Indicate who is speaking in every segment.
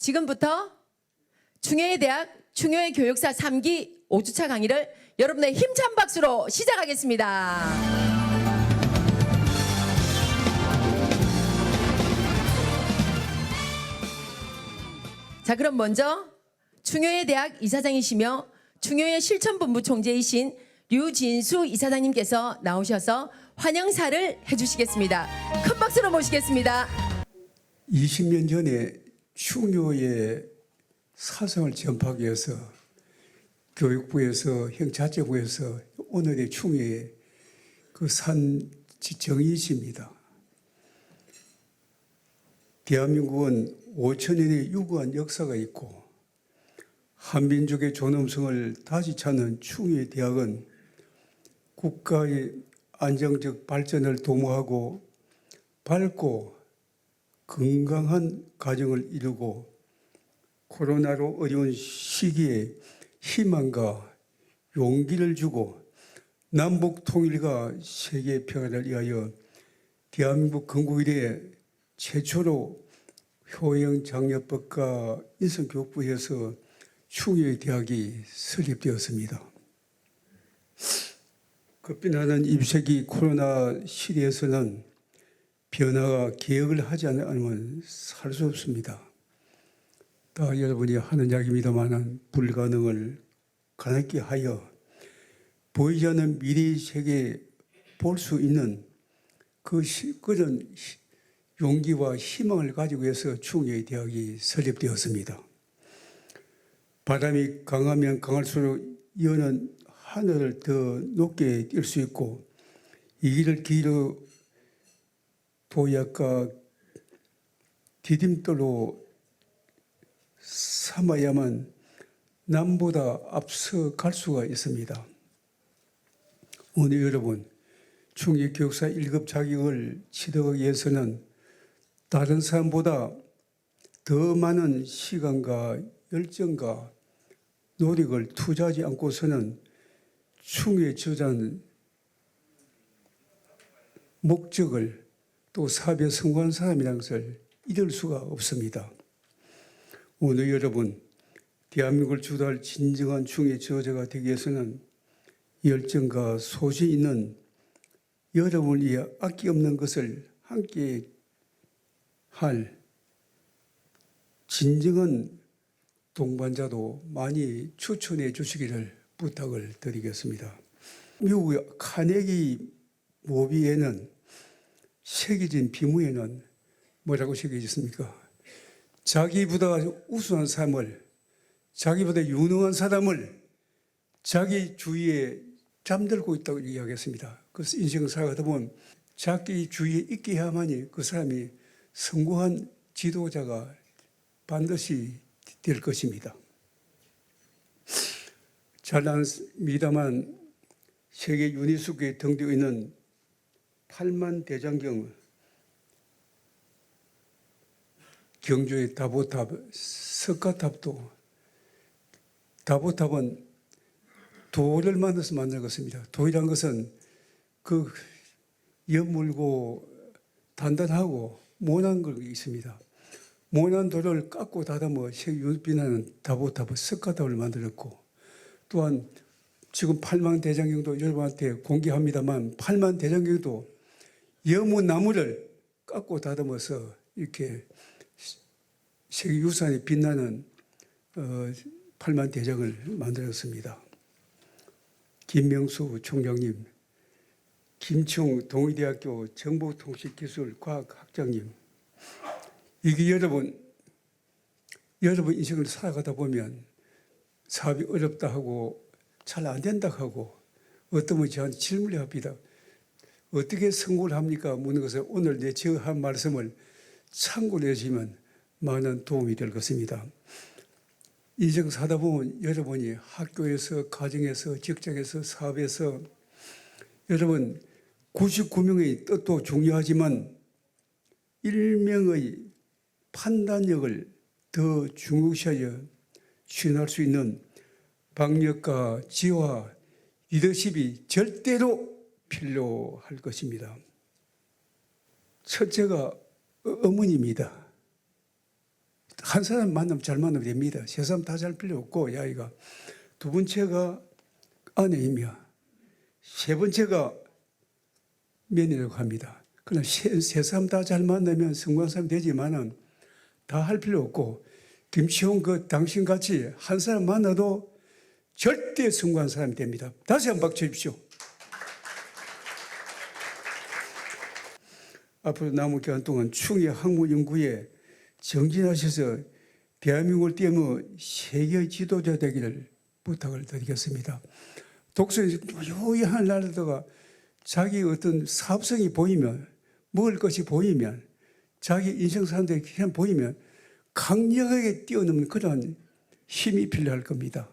Speaker 1: 지금부터 중요의 대학 중요의 교육사 3기 5주차 강의를 여러분의 힘찬 박수로 시작하겠습니다. 자, 그럼 먼저 중요의 대학 이사장이시며 중요의 실천본부 총재이신 류진수 이사장님께서 나오셔서 환영사를 해주시겠습니다. 큰 박수로 모시겠습니다.
Speaker 2: 20년 전에 충효의 사상을 전파하기 위해서 교육부에서 행자재부에서 오늘의 충효의 그 산정이십니다. 대한민국은 5천년의 유구한 역사가 있고 한민족의 존엄성을 다시 찾는 충효의 대학은 국가의 안정적 발전을 도모하고 밝고 건강한 가정을 이루고 코로나로 어려운 시기에 희망과 용기를 주고 남북 통일과 세계 평화를 위하여 대한민국 건국 이래 최초로 효영 장려법과 인성교육부에서 충효의 대학이 설립되었습니다. 급변하는 21세기 코로나 시대에서는 변화가 개혁을 하지 않으면 살 수 없습니다. 다 여러분이 하는 이야기입니다만 불가능을 가능하게 하여 보이지 않는 미래의 세계에 볼 수 있는 그런 용기와 희망을 가지고 해서 충효의 대학이 설립되었습니다. 바람이 강하면 강할수록 여는 하늘을 더 높게 뛸 수 있고 이 길을 길어 도약과 디딤돌로 삼아야만 남보다 앞서 갈 수가 있습니다. 오늘 여러분, 충효 교육사 1급 자격을 취득하기 위해서는 다른 사람보다 더 많은 시간과 열정과 노력을 투자하지 않고서는 충효에 저자한 목적을 또 사업에 성공한 사람이라는 것을 잊을 수가 없습니다. 오늘 여러분, 대한민국을 주도할 진정한 충효의 저자가 되기 위해서는 열정과 소신 있는 여러분을 위해 아낌없는 것을 함께 할 진정한 동반자도 많이 추천해 주시기를 부탁을 드리겠습니다. 미국의 카네기 모비에는 새겨진 비무에는 뭐라고 새겨져 있습니까? 자기보다 우수한 사람을, 자기보다 유능한 사람을 자기 주위에 잠들고 있다고 이야기했습니다. 그래서 인생 살아가다 보면 자기 주위에 있게 해야만이 그 사람이 성공한 지도자가 반드시 될 것입니다. 잘납니다만 세계 유니스코에 등되어 있는 8만 대장경 경주의 다보탑, 석가탑도 다보탑은 돌을 만들어서 만든 것입니다. 돌이란 것은 그 여물고 단단하고 모난 걸 있습니다. 모난 돌을 깎고 다듬어 세계 유니스코는 다보탑, 석가탑을 만들었고 또한 지금 8만 대장경도 여러분한테 공개합니다만 8만 대장경도 여무나무를 깎고 다듬어서 이렇게 세계유산에 빛나는 8만 대장을 만들었습니다. 김명수 총장님, 김충 동의대학교 정보통신기술과학학장님, 이게 여러분 인생을 살아가다 보면 사업이 어렵다 하고 잘 안 된다 하고 어떤 분이 저한테 질문을 합니다. 어떻게 성공을 합니까? 묻는 것을 오늘 제가 한 말씀을 참고로 해주시면 많은 도움이 될 것입니다. 인생 사다 보면 여러분이 학교에서, 가정에서, 직장에서, 사업에서 여러분 99명의 뜻도 중요하지만 1명의 판단력을 더 중요시하여 추진할 수 있는 박력과 지혜와 리더십이 절대로 필요할 것입니다. 첫째가 어머니입니다. 한 사람 만나면 잘 만나면 됩니다. 세 사람 다 잘 필요 없고 이 아이가 두 번째가 아내이며 세 번째가 며느리라고 합니다. 그러나 세 사람 다 잘 만나면 성공한 사람이 되지만은 다 할 필요 없고 김치홍 그 당신같이 한 사람 만나도 절대 성공한 사람이 됩니다. 다시 한번 박수 주십시오. 앞으로 남은 기간 동안 충의 학무연구에 정진하셔서 대한민국을 띄우며 세계 지도자 되기를 부탁을 드리겠습니다. 독서에 요이한 날다가 자기 어떤 사업성이 보이면 먹을 것이 보이면 자기 인생 사람들이 그냥 보이면 강력하게 뛰어넘는 그런 힘이 필요할 겁니다.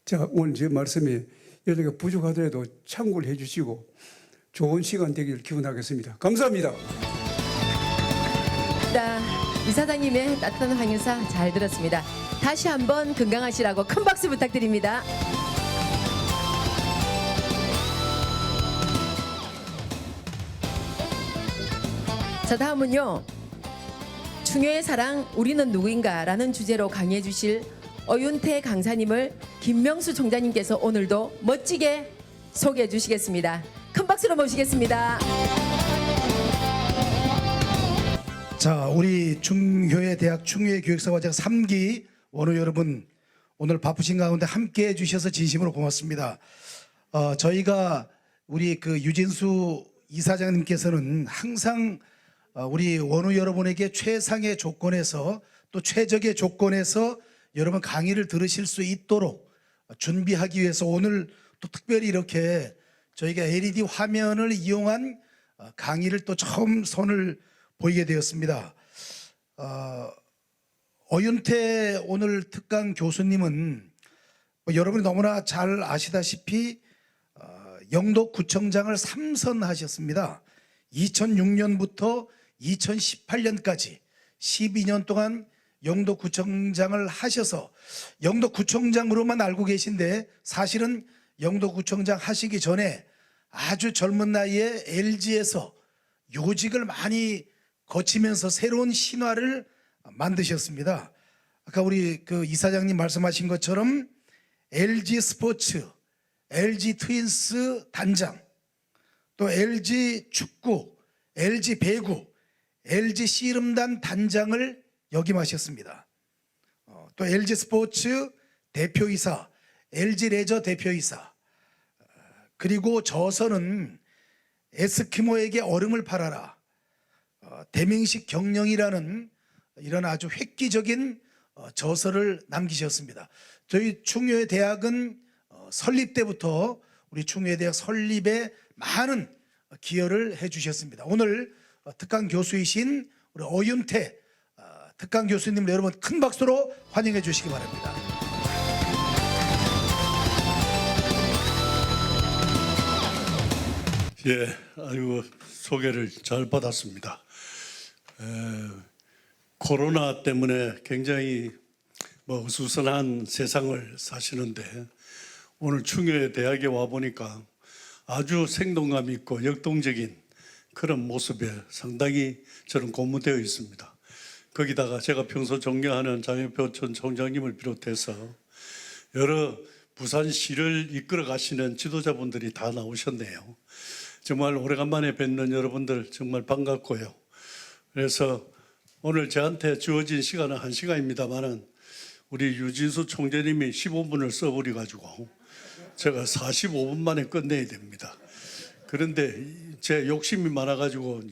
Speaker 2: 자, 오늘 제 말씀에 여러가 부족하더라도 참고를 해주시고 좋은 시간 되기를 기원하겠습니다. 감사합니다.
Speaker 1: 이사장님의 따뜻한 환영사 잘 들었습니다. 다시 한번 건강하시라고 큰 박수 부탁드립니다. 자, 다음은요. 충효의 사랑 우리는 누구인가라는 주제로 강의해 주실 어윤태 강사님을 김명수 총장님께서 오늘도 멋지게 소개해 주시겠습니다. 큰 박수로 모시겠습니다.
Speaker 3: 자, 우리 충효의 대학 충효의 교육사과정 3기 원우 여러분, 오늘 바쁘신 가운데 함께해 주셔서 진심으로 고맙습니다. 저희가 우리 그 유진수 이사장님께서는 항상 우리 원우 여러분에게 최상의 조건에서 또 최적의 조건에서 여러분 강의를 들으실 수 있도록 준비하기 위해서 오늘 또 특별히 이렇게 저희가 LED 화면을 이용한 강의를 또 처음 손을 보이게 되었습니다. 어윤태 오늘 특강 교수님은 여러분이 너무나 잘 아시다시피 영도구청장을 3선 하셨습니다. 2006년부터 2018년까지 12년 동안 영도구청장을 하셔서 영도구청장으로만 알고 계신데 사실은 영도구청장 하시기 전에 아주 젊은 나이에 LG에서 요직을 많이 거치면서 새로운 신화를 만드셨습니다. 아까 우리 그 이사장님 말씀하신 것처럼 LG 스포츠, LG 트윈스 단장, 또 LG 축구, LG 배구, LG 씨름단 단장을 역임하셨습니다. 또 LG 스포츠 대표이사, LG 레저 대표이사, 그리고 저서는 에스키모에게 얼음을 팔아라, 대명식 경영이라는 이런 아주 획기적인 저서를 남기셨습니다. 저희 충효의 대학은 설립 때부터 우리 충효의 대학 설립에 많은 기여를 해주셨습니다. 오늘 특강 교수이신 우리 어윤태 특강 교수님을 여러분 큰 박수로 환영해 주시기 바랍니다.
Speaker 4: 예, 아이고 소개를 잘 받았습니다. 코로나 때문에 굉장히 어수선한 세상을 사시는데 오늘 충효의 대학에 와 보니까 아주 생동감 있고 역동적인 그런 모습에 상당히 저는 고무되어 있습니다. 거기다가 제가 평소 존경하는 장혁표 전 총장님을 비롯해서 여러 부산시를 이끌어 가시는 지도자분들이 다 나오셨네요. 정말 오래간만에 뵙는 여러분들 정말 반갑고요. 그래서 오늘 저한테 주어진 시간은 1시간입니다만은 우리 유진수 총재님이 15분을 써버려 가지고 제가 45분 만에 끝내야 됩니다. 그런데 제 욕심이 많아 가지고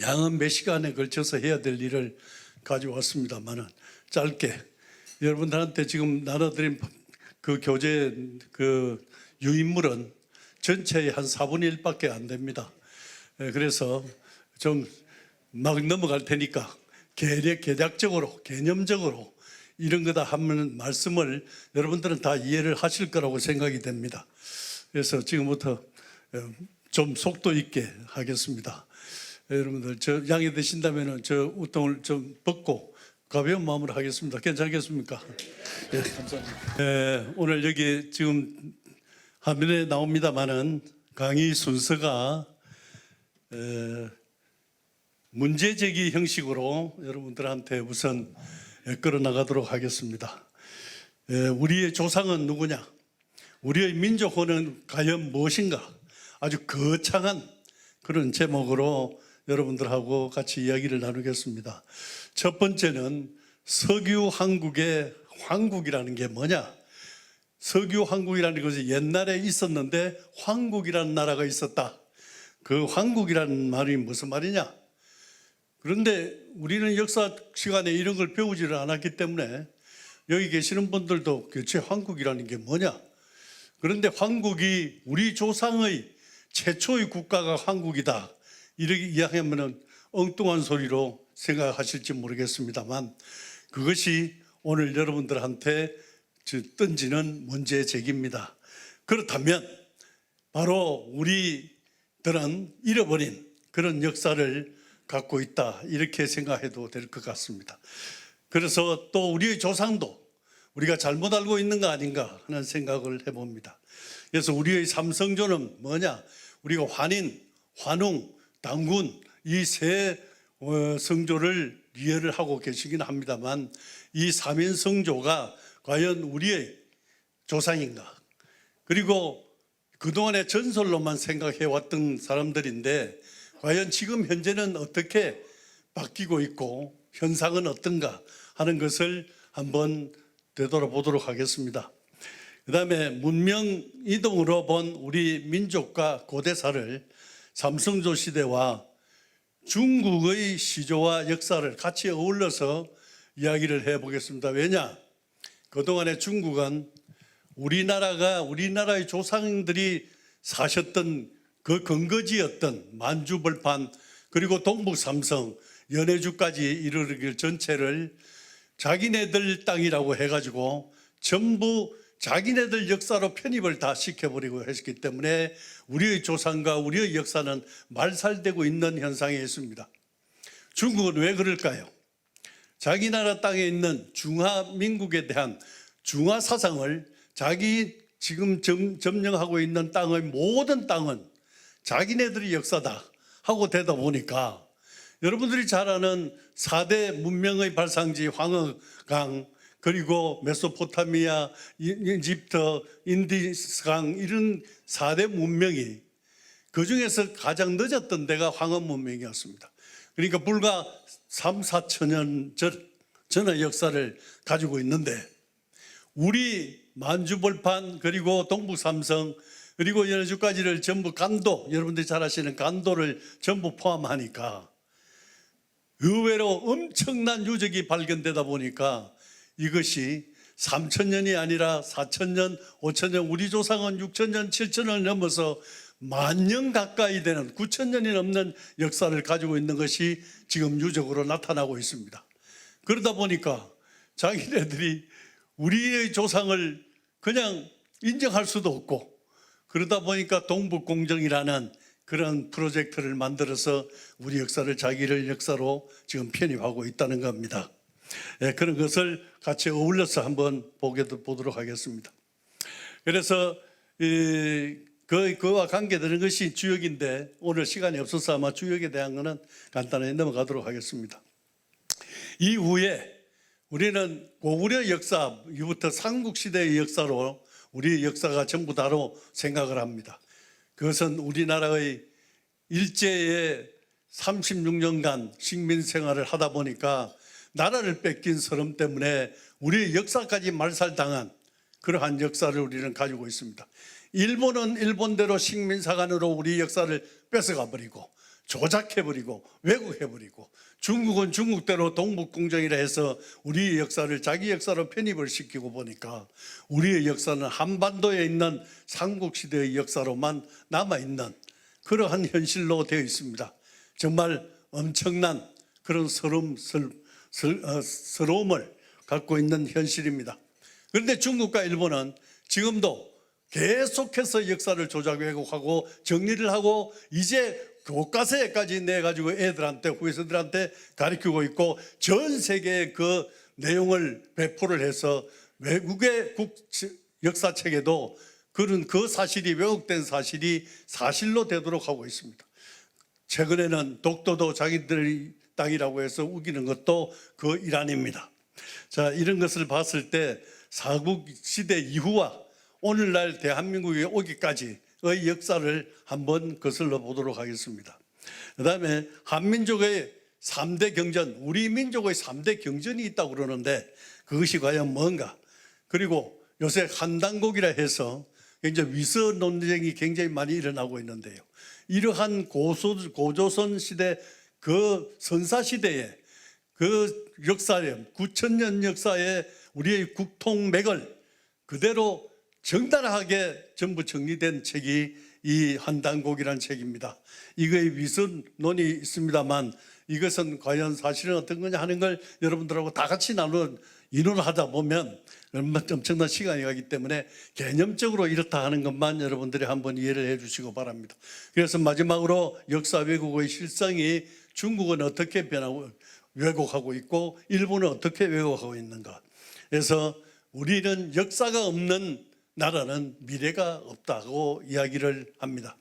Speaker 4: 양은 몇 시간에 걸쳐서 해야 될 일을 가져왔습니다만은 짧게 여러분들한테 지금 나눠드린 그 교재 그 유인물은 전체의 한 4분의 1밖에 안 됩니다. 그래서 좀 막 넘어갈 테니까 개략적으로 개념적으로 이런 거다 하면 말씀을 여러분들은 다 이해를 하실 거라고 생각이 됩니다. 그래서 지금부터 좀 속도 있게 하겠습니다. 여러분들 저 양해 되신다면 저 우통을 좀 벗고 가벼운 마음으로 하겠습니다. 괜찮겠습니까? 예, 감사합니다. 오늘 여기 지금 화면에 나옵니다만은 강의 순서가 문제 제기 형식으로 여러분들한테 우선 끌어나가도록 하겠습니다. 우리의 조상은 누구냐? 우리의 민족혼은 과연 무엇인가? 아주 거창한 그런 제목으로 여러분들하고 같이 이야기를 나누겠습니다. 첫 번째는 석유 한국의 황국이라는 게 뭐냐? 석유 황국이라는 것이 옛날에 있었는데 황국이라는 나라가 있었다. 그 황국이라는 말이 무슨 말이냐? 그런데 우리는 역사 시간에 이런 걸 배우지를 않았기 때문에 여기 계시는 분들도 교체 황국이라는 게 뭐냐? 그런데 황국이 우리 조상의 최초의 국가가 황국이다. 이렇게 이야기하면 엉뚱한 소리로 생각하실지 모르겠습니다만 그것이 오늘 여러분들한테 던지는 문제 제기입니다. 그렇다면 바로 우리들은 잃어버린 그런 역사를 갖고 있다. 이렇게 생각해도 될 것 같습니다. 그래서 또 우리의 조상도 우리가 잘못 알고 있는 거 아닌가 하는 생각을 해봅니다. 그래서 우리의 삼성조는 뭐냐? 우리가 환인, 환웅, 당군 이 세 성조를 이해를 하고 계시긴 합니다만 이 삼인성조가 과연 우리의 조상인가? 그리고 그동안의 전설로만 생각해 왔던 사람들인데 과연 지금 현재는 어떻게 바뀌고 있고 현상은 어떤가 하는 것을 한번 되돌아보도록 하겠습니다. 그 다음에 문명 이동으로 본 우리 민족과 고대사를 삼성조 시대와 중국의 시조와 역사를 같이 어울러서 이야기를 해보겠습니다. 왜냐? 그동안의 중국은 우리나라의 조상들이 사셨던 그 근거지였던 만주벌판 그리고 동북삼성, 연해주까지 이르르길 전체를 자기네들 땅이라고 해가지고 전부 자기네들 역사로 편입을 다 시켜버리고 했기 때문에 우리의 조상과 우리의 역사는 말살되고 있는 현상에 있습니다. 중국은 왜 그럴까요? 자기 나라 땅에 있는 중화민국에 대한 중화 사상을 자기 지금 점령하고 있는 땅의 모든 땅은 자기네들의 역사다 하고 되다 보니까 여러분들이 잘 아는 4대 문명의 발상지 황허강 그리고 메소포타미아, 이집트, 인디스강 이런 4대 문명이 그중에서 가장 늦었던 데가 황허 문명이었습니다. 그러니까 불과 3, 4천 년 전의 역사를 가지고 있는데 우리 만주벌판 그리고 동북삼성 그리고 연해주까지를 전부 간도 여러분들이 잘 아시는 간도를 전부 포함하니까 의외로 엄청난 유적이 발견되다 보니까 이것이 3,000년이 아니라 4,000년, 5,000년 우리 조상은 6,000년, 7,000년을 넘어서 10,000년 가까이 되는 9,000년이 넘는 역사를 가지고 있는 것이 지금 유적으로 나타나고 있습니다. 그러다 보니까 자기네들이 우리의 조상을 그냥 인정할 수도 없고 그러다 보니까 동북공정이라는 그런 프로젝트를 만들어서 우리 역사를 자기를 역사로 지금 편입하고 있다는 겁니다. 그런 것을 같이 어울려서 한번 보도록 하겠습니다. 그래서 그와 관계되는 것이 주역인데 오늘 시간이 없어서 아마 주역에 대한 것은 간단하게 넘어가도록 하겠습니다. 이후에 우리는 고구려 역사 이후부터 삼국시대의 역사로 우리 역사가 전부 다로 생각을 합니다. 그것은 우리나라의 일제의 36년간 식민 생활을 하다 보니까 나라를 뺏긴 서름 때문에 우리의 역사까지 말살당한 그러한 역사를 우리는 가지고 있습니다. 일본은 일본대로 식민사관으로 우리 역사를 뺏어가 버리고 조작해버리고 왜곡해버리고 중국은 중국대로 동북공정이라 해서 우리의 역사를 자기 역사로 편입을 시키고 보니까 우리의 역사는 한반도에 있는 삼국시대의 역사로만 남아있는 그러한 현실로 되어 있습니다. 정말 엄청난 그런 서러움을 갖고 있는 현실입니다. 그런데 중국과 일본은 지금도 계속해서 역사를 조작 왜곡하고 정리를 하고 이제 교과서에까지 내가지고 애들한테 후세들한테 가르치고 있고 전 세계에 그 내용을 배포를 해서 외국의 역사책에도 그런 그 사실이 왜곡된 사실이 사실로 되도록 하고 있습니다. 최근에는 독도도 자기들의 땅이라고 해서 우기는 것도 그 일환입니다. 자, 이런 것을 봤을 때 사국 시대 이후와 오늘날 대한민국에 오기까지의 역사를 한번 거슬러 보도록 하겠습니다. 그다음에 한민족의 3대 경전, 우리 민족의 3대 경전이 있다고 그러는데 그것이 과연 뭔가? 그리고 요새 한단곡이라 해서 굉장히 위서 논쟁이 굉장히 많이 일어나고 있는데요. 이러한 고조선 시대 그 선사 시대에 그 역사에 9,000년 역사의 우리의 국통맥을 그대로 정달하게 전부 정리된 책이 이 한단곡이라는 책입니다. 이거의 위선론이 있습니다만 이것은 과연 사실은 어떤 거냐 하는 걸 여러분들하고 다 같이 나누는 인원하다 보면 엄청난 시간이 가기 때문에 개념적으로 이렇다 하는 것만 여러분들이 한번 이해를 해 주시고 바랍니다. 그래서 마지막으로 역사 왜곡의 실상이 중국은 어떻게 변하고 왜곡하고 있고 일본은 어떻게 왜곡하고 있는가. 그래서 우리는 역사가 없는 나라는 미래가 없다고 이야기를 합니다.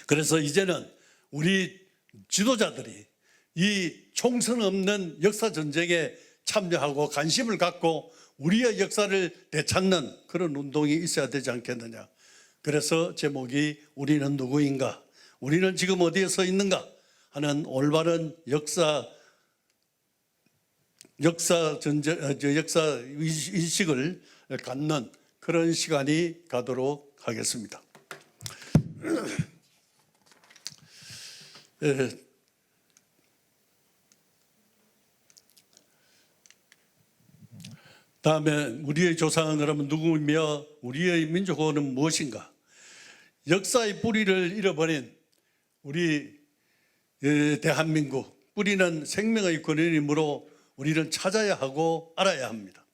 Speaker 4: 그래서 이제는 우리 지도자들이 이 총선 없는 역사 전쟁에 참여하고 관심을 갖고 우리의 역사를 되찾는 그런 운동이 있어야 되지 않겠느냐. 그래서 제목이 우리는 누구인가, 우리는 지금 어디에 서 있는가 하는 올바른 역사 인식을 갖는 그런 시간이 가도록 하겠습니다. 다음에 우리의 조상은 그러면 누구며 우리의 민족은 무엇인가? 역사의 뿌리를 잃어버린 우리 대한민국, 뿌리는 생명의 근원이므로 우리는 찾아야 하고 알아야 합니다.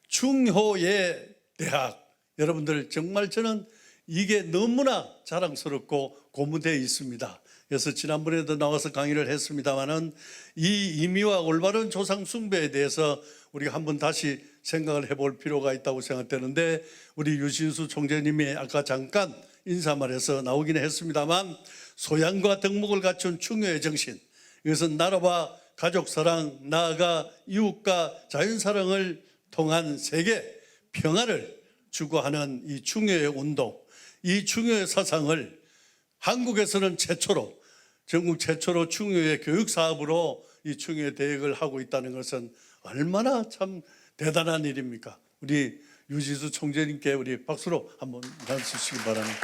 Speaker 4: 충효의 대학, 여러분들 정말 저는 이게 너무나 자랑스럽고 고무되어 있습니다. 그래서 지난번에도 나와서 강의를 했습니다마는 이 의미와 올바른 조상 숭배에 대해서 우리가 한번 다시 생각을 해볼 필요가 있다고 생각되는데, 우리 유신수 총재님이 아까 잠깐 인사말에서 나오긴 했습니다만 소양과 덕목을 갖춘 충효의 정신, 이것은 나라와 가족 사랑, 나아가 이웃과 자연 사랑을 통한 세계 평화를 추구하는 이 충효의 운동, 이 충효의 사상을 한국에서는 최초로, 전국 최초로 충효의 교육 사업으로 이 충효의 대역을 하고 있다는 것은 얼마나 참 대단한 일입니까? 우리 유지수 총재님께 우리 박수로 한번 나눠주시기 바랍니다.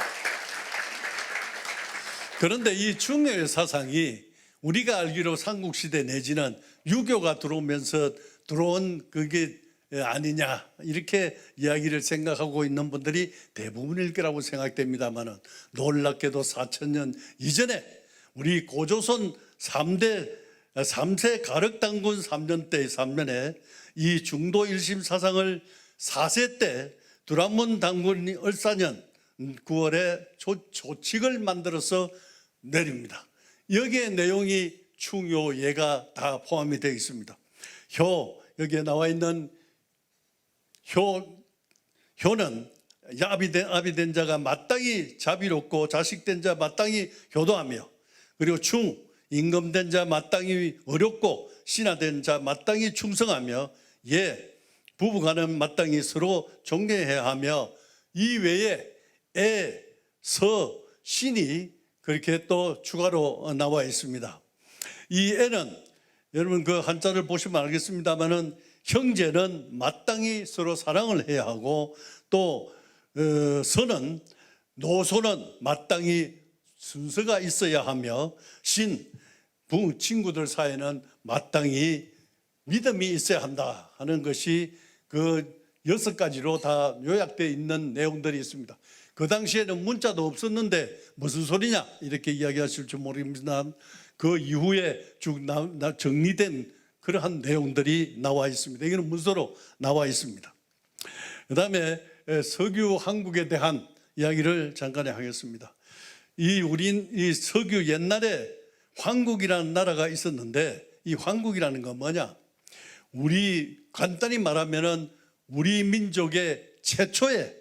Speaker 4: 그런데 이 충효의 사상이 우리가 알기로 삼국시대 내지는 유교가 들어오면서 들어온 그게 아니냐, 이렇게 이야기를 생각하고 있는 분들이 대부분일 거라고 생각됩니다만은, 놀랍게도 4,000년 이전에 우리 고조선 3세 가륵당군 3년 때 3년에 이 중도 일심 사상을 4세 때 두란문 당군이 을사년 9월에 조칙을 만들어서 내립니다. 여기에 내용이 충효예가 다 포함이 되어 있습니다. 여기에 나와 있는 효는 아비된 자가 마땅히 자비롭고 자식된 자 마땅히 효도하며, 그리고 임금된 자 마땅히 어렵고 신하된 자 마땅히 충성하며, 부부간은 마땅히 서로 존경해야 하며, 이 외에 신이 그렇게 또 추가로 나와 있습니다. 이 애는 여러분 그 한자를 보시면 알겠습니다만은, 형제는 마땅히 서로 사랑을 해야 하고, 또 선은, 노소는 마땅히 순서가 있어야 하며, 친구들 사이에는 마땅히 믿음이 있어야 한다 하는 것이 그 6가지로 다 요약되어 있는 내용들이 있습니다. 그 당시에는 문자도 없었는데 무슨 소리냐 이렇게 이야기하실 줄 모릅니다. 그 이후에 쭉 정리된 그러한 내용들이 나와 있습니다. 이거는 문서로 나와 있습니다. 그 다음에 석유 한국에 대한 이야기를 잠깐 하겠습니다. 이 석유 옛날에 황국이라는 나라가 있었는데, 이 황국이라는 건 뭐냐? 간단히 말하면은 우리 민족의 최초에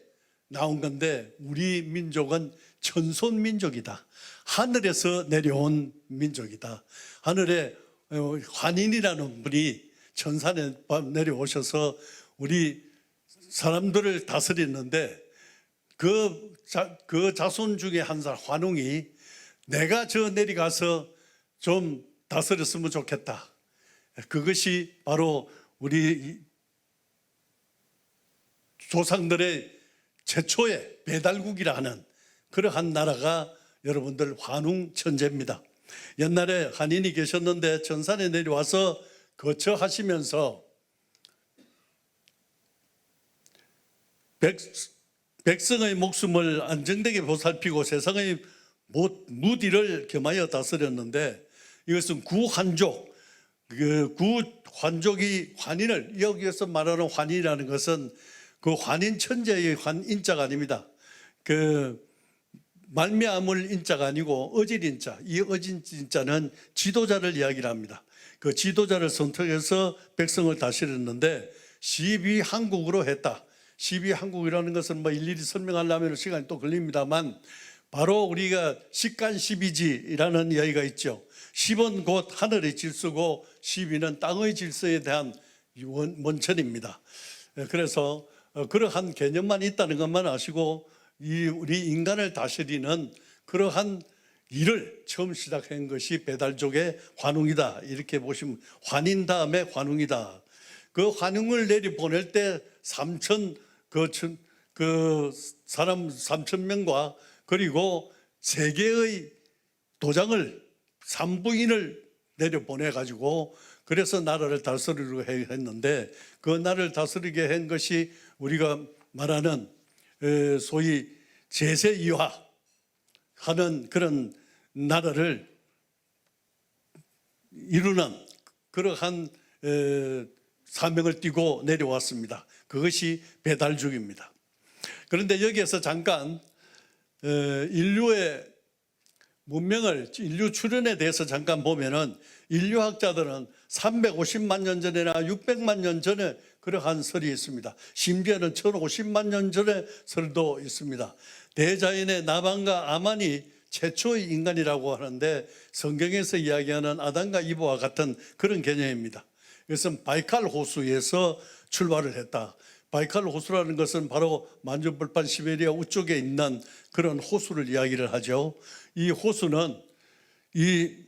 Speaker 4: 나온 건데, 우리 민족은 천손 민족이다. 하늘에서 내려온 민족이다. 하늘에 환인이라는 분이 천산에 내려오셔서 우리 사람들을 다스리는데 그 자손 중에 한 사람 환웅이 내가 저 내려가서 좀 다스렸으면 좋겠다. 그것이 바로 우리 조상들의 최초의 배달국이라 하는 그러한 나라가 여러분들 환웅 천재입니다. 옛날에 한인이 계셨는데 천산에 내려와서 거처하시면서 백성의 목숨을 안정되게 보살피고 세상의 무디를 겸하여 다스렸는데 이것은 구환족, 그 구환족이 환인을 여기에서 말하는 환인이라는 것은 그 환인 천재의 환인자가 아닙니다. 그 말미암을 인자가 아니고 어질 인자, 이 어질 인자는 지도자를 이야기를 합니다. 그 지도자를 선택해서 백성을 다스렸는데 12항국으로 했다. 12항국이라는 것은 뭐 일일이 설명하려면 시간이 또 걸립니다만 바로 우리가 식간 12지라는 이야기가 있죠. 10은 곧 하늘의 질서고 12는 땅의 질서에 대한 원천입니다. 그래서 그러한 개념만 있다는 것만 아시고 우리 인간을 다스리는 그러한 일을 처음 시작한 것이 배달족의 환웅이다. 이렇게 보시면 환인 다음에 환웅이다. 그 환웅을 내려보낼 때 3천 그 사람 3,000명과 그리고 세계의 도장을 산부인을 내려보내 가지고 그래서 나라를 다스리려고 했는데 그 나라를 다스리게 한 것이 우리가 말하는 소위 제세이화 하는 그런 나라를 이루는 그러한 사명을 띠고 내려왔습니다. 그것이 배달족입니다. 그런데 여기에서 잠깐 인류의 문명을 인류 출현에 대해서 잠깐 보면은 인류학자들은 350만 년 전이나 600만 년 전에 그러한 설이 있습니다. 심지어는 1050만 년 전의 설도 있습니다. 대자연의 나반과 아만이 최초의 인간이라고 하는데 성경에서 이야기하는 아담과 이브와 같은 그런 개념입니다. 이것은 바이칼 호수에서 출발을 했다. 바이칼 호수라는 것은 바로 만주벌판 시베리아 우쪽에 있는 그런 호수를 이야기를 하죠. 이 호수는 이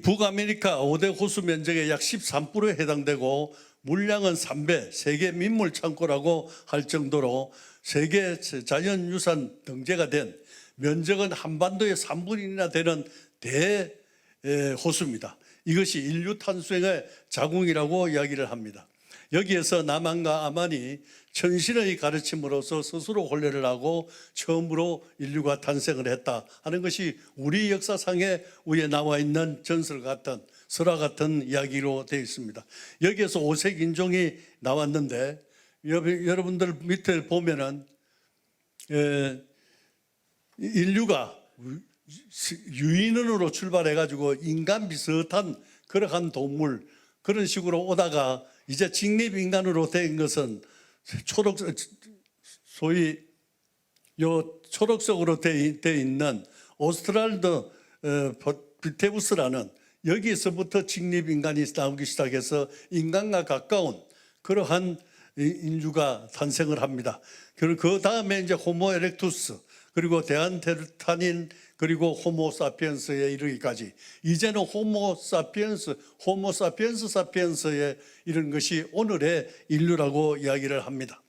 Speaker 4: 북아메리카 5대 호수 면적의 약 13%에 해당되고 물량은 3배, 세계 민물 창고라고 할 정도로 세계 자연유산 등재가 된 면적은 한반도의 3분의 1이나 되는 대호수입니다. 이것이 인류 탄생의 자궁이라고 이야기를 합니다. 여기에서 나만과 아만이 천신의 가르침으로서 스스로 혼례를 하고 처음으로 인류가 탄생을 했다 하는 것이 우리 역사상에 위에 나와 있는 전설 같은 설화 같은 이야기로 되어 있습니다. 여기에서 오색 인종이 나왔는데 여러분들 밑에 보면은 인류가 유인원으로 출발해 가지고 인간 비슷한 그러한 동물 그런 식으로 오다가 이제 직립인간으로 된 것은 소위 요 초록색으로 되어 있는 오스트랄드 비테우스라는 여기에서부터 직립인간이 나오기 시작해서 인간과 가까운 그러한 인류가 탄생을 합니다. 그리고 그 다음에 이제 호모 에렉투스 그리고 대안테르타닌 그리고 호모 사피엔스에 이르기까지 이제는 호모 사피엔스에 이른 것이 오늘의 인류라고 이야기를 합니다.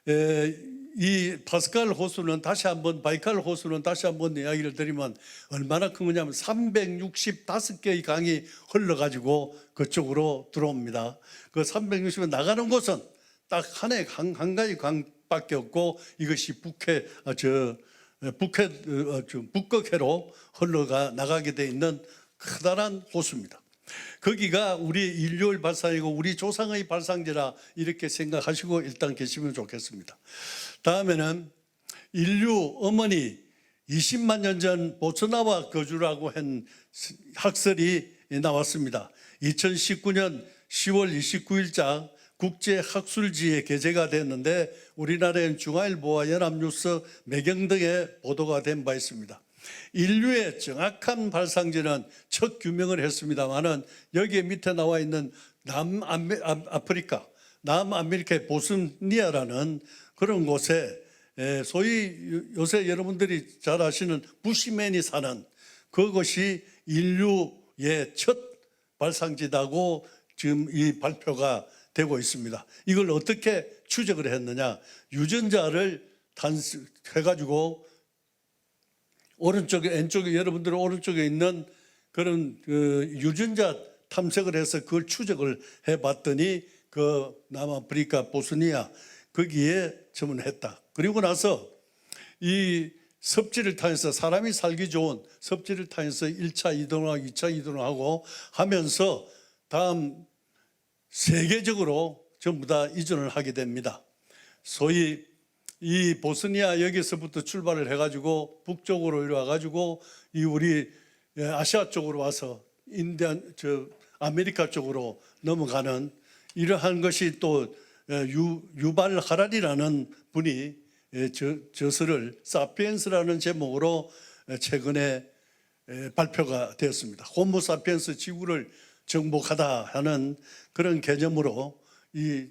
Speaker 4: 이 바이칼 호수는 다시 한번 이야기를 드리면 얼마나 큰 거냐면 365개의 강이 흘러가지고 그쪽으로 들어옵니다. 그 360은 나가는 곳은 딱 한 가지 강밖에 없고 이것이 북극해로 흘러가 나가게 돼 있는 커다란 호수입니다. 거기가 우리 인류의 발상이고 우리 조상의 발상지라 이렇게 생각하시고 일단 계시면 좋겠습니다. 다음에는 인류 어머니 20만 년 전 보츠나와 거주라고 한 학설이 나왔습니다. 2019년 10월 29일자 국제학술지에 게재가 됐는데 우리나라의 중앙일보와 연합뉴스, 매경 등에 보도가 된 바 있습니다. 인류의 정확한 발상지는 첫 규명을 했습니다마는 여기에 밑에 나와 있는 남아메리카의 보스니아라는 그런 곳에 소위 요새 여러분들이 잘 아시는 부시맨이 사는 그것이 인류의 첫 발상지다고 지금 이 발표가 되고 있습니다. 이걸 어떻게 추적을 했느냐? 유전자를 해가지고 오른쪽에 왼쪽에 여러분들 오른쪽에 있는 그런 그 유전자 탐색을 해서 그걸 추적을 해봤더니 그 남아프리카 보스니아 거기에 전문했다. 그리고 나서 이 섭지를 타면서 사람이 살기 좋은 섭지를 타면서 1차 이동하고 2차 이동하고 하면서 다음 세계적으로 전부 다 이전을 하게 됩니다. 소위 이 보스니아 여기서부터 출발을 해가지고 북쪽으로 이리 와가지고 이 우리 아시아 쪽으로 와서 아메리카 쪽으로 넘어가는 이러한 것이 또 유발 하라리라는 분이 저서를 사피엔스라는 제목으로 최근에 발표가 되었습니다. 호모 사피엔스 지구를 정복하다 하는 그런 개념으로 이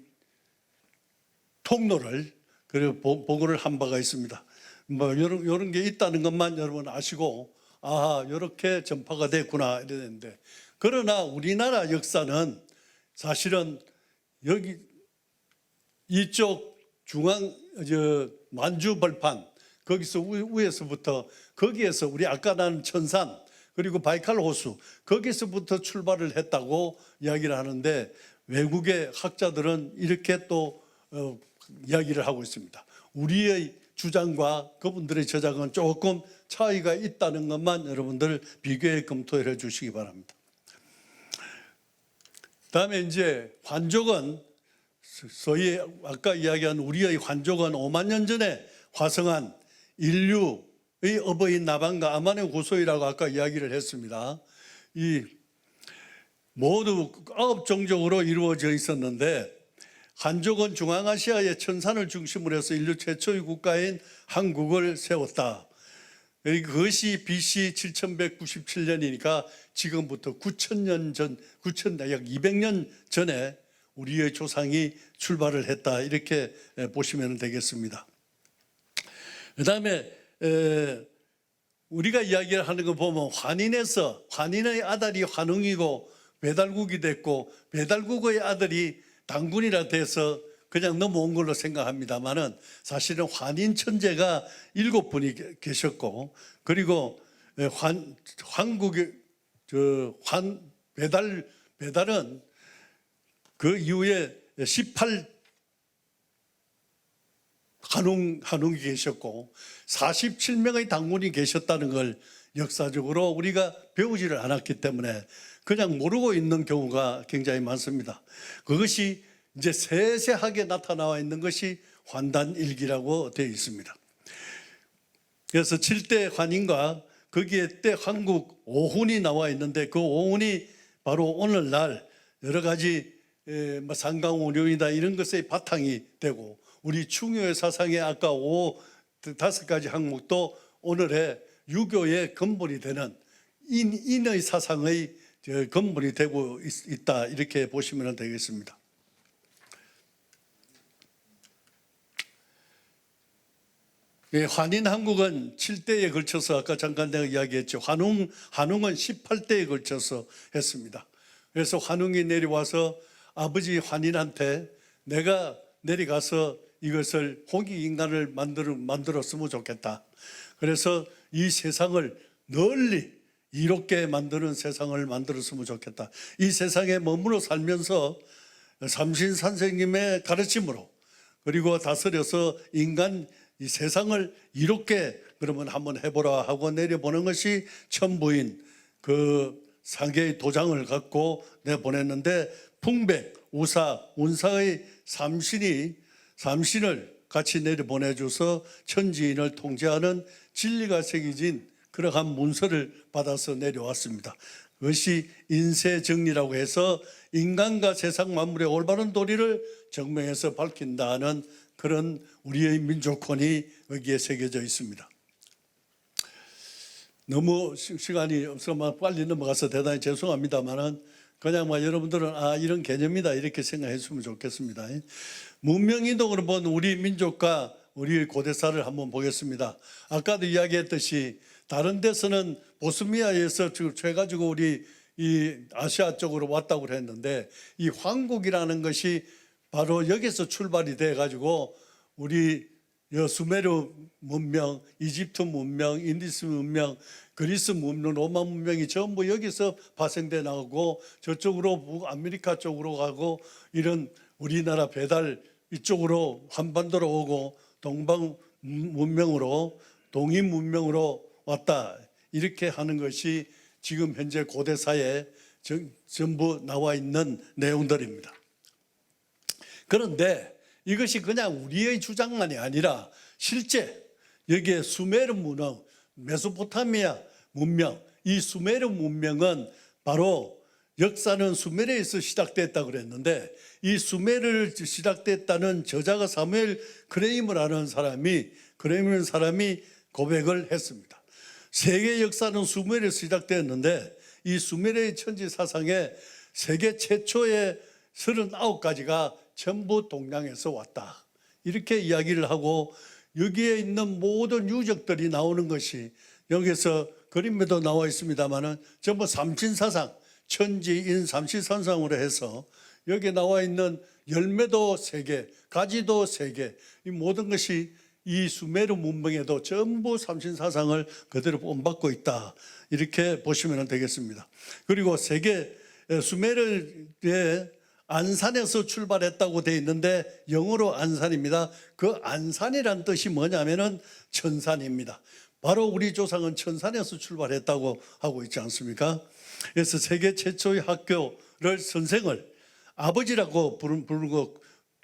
Speaker 4: 통로를 그리고 보고를 한 바가 있습니다. 뭐 이런 게 있다는 것만 여러분 아시고 아 이렇게 전파가 됐구나 이랬는데 그러나 우리나라 역사는 사실은 여기 이쪽 중앙 만주 벌판 거기서 위에서부터 거기에서 우리 아까 난 천산 그리고 바이칼 호수 거기서부터 출발을 했다고 이야기를 하는데 외국의 학자들은 이렇게 또 이야기를 하고 있습니다. 우리의 주장과 그분들의 저작은 조금 차이가 있다는 것만 여러분들 비교해 검토해 주시기 바랍니다. 다음에 이제 환족은 소위 아까 이야기한 우리의 환족은 5만 년 전에 화성한 인류의 어버이 나반과 아만의 고소이라고 아까 이야기를 했습니다. 이 모두 9종족으로 이루어져 있었는데 한족은 중앙아시아의 천산을 중심으로 해서 인류 최초의 국가인 한국을 세웠다. 그것이 BC 7197년이니까 지금부터 9,000년 전, 약 200년 전에 우리의 조상이 출발을 했다. 이렇게 보시면 되겠습니다. 그 다음에 우리가 이야기를 하는 거 보면 환인의 아들이 환웅이고 배달국이 됐고 배달국의 아들이 당군이라 돼서 그냥 넘어온 걸로 생각합니다만은 사실은 환인 천재가 7분이 계셨고 그리고 한국의 배달은 그 이후에 18한웅이 계셨고 47명의 당군이 계셨다는 걸 역사적으로 우리가 배우지를 않았기 때문에 그냥 모르고 있는 경우가 굉장히 많습니다. 그것이 이제 세세하게 나타나와 있는 것이 환단일기라고 되어 있습니다. 그래서 7대 환인과 거기에 때 한국 오훈이 나와 있는데 그 오훈이 바로 오늘날 여러 가지 상강오륜이다 이런 것의 바탕이 되고 우리 충효의 사상의 아까 5가지 항목도 오늘의 유교의 근본이 되는 인의 사상의 근본이 되고 있다 이렇게 보시면 되겠습니다. 환인 한국은 7대에 걸쳐서 아까 잠깐 내가 이야기했죠. 환웅은 18대에 걸쳐서 했습니다. 그래서 환웅이 내려와서 아버지 환인한테 내가 내려가서 이것을 홍익인간을 만들었으면 좋겠다. 그래서 이 세상을 널리 이롭게 만드는 세상을 만들었으면 좋겠다. 이 세상에 머물러 살면서 삼신선생님의 가르침으로 그리고 다스려서 인간 이 세상을 이롭게 그러면 한번 해보라 하고 내려보는 것이 천부인 그 상계의 도장을 갖고 내보냈는데 풍백, 우사, 운사의 삼신을 같이 내려보내줘서 천지인을 통제하는 진리가 새겨진 그러한 문서를 받아서 내려왔습니다. 그것이 인쇄정리라고 해서 인간과 세상 만물의 올바른 도리를 증명해서 밝힌다는 그런 우리의 민족혼이 여기에 새겨져 있습니다. 너무 시간이 없어서 빨리 넘어가서 대단히 죄송합니다만은 그냥 여러분들은 이런 개념이다 이렇게 생각했으면 좋겠습니다. 문명이동으로 본 우리 민족과 우리 고대사를 한번 보겠습니다. 아까도 이야기했듯이 다른 데서는 보스미아에서 해가지고 우리 이 아시아 쪽으로 왔다고 했는데 이 황국이라는 것이 바로 여기서 출발이 돼 가지고 우리 수메르 문명, 이집트 문명, 인디스 문명, 그리스 문명, 로마 문명이 전부 여기서 파생돼 나오고 저쪽으로 아메리카 쪽으로 가고 이런 우리나라 배달 이쪽으로 한반도로 오고 동방 문명으로 동인 문명으로 왔다 이렇게 하는 것이 지금 현재 고대사에 전부 나와 있는 내용들입니다. 그런데 이것이 그냥 우리의 주장만이 아니라 실제 여기에 수메르 문명, 메소포타미아 문명, 이 수메르 문명은 바로 역사는 수메르에서 시작됐다고 그랬는데 이 수메르를 시작됐다는 저자가 사무엘 크레임이라는 사람이 고백을 했습니다. 세계 역사는 수메르에서 시작됐는데 이 수메르의 천지 사상에 세계 최초의 39가지가 전부 동양에서 왔다. 이렇게 이야기를 하고 여기에 있는 모든 유적들이 나오는 것이 여기서 그림에도 나와 있습니다만은 전부 삼신사상, 천지인 삼신사상으로 해서 여기 나와 있는 열매도 3개, 가지도 3개, 이 모든 것이 이 수메르 문명에도 전부 삼신사상을 그대로 본받고 있다. 이렇게 보시면 되겠습니다. 그리고 수메르의 안산에서 출발했다고 되어 있는데 영어로 안산입니다. 그 안산이란 뜻이 뭐냐면은 천산입니다. 바로 우리 조상은 천산에서 출발했다고 하고 있지 않습니까? 그래서 세계 최초의 학교를 선생을 아버지라고 부르고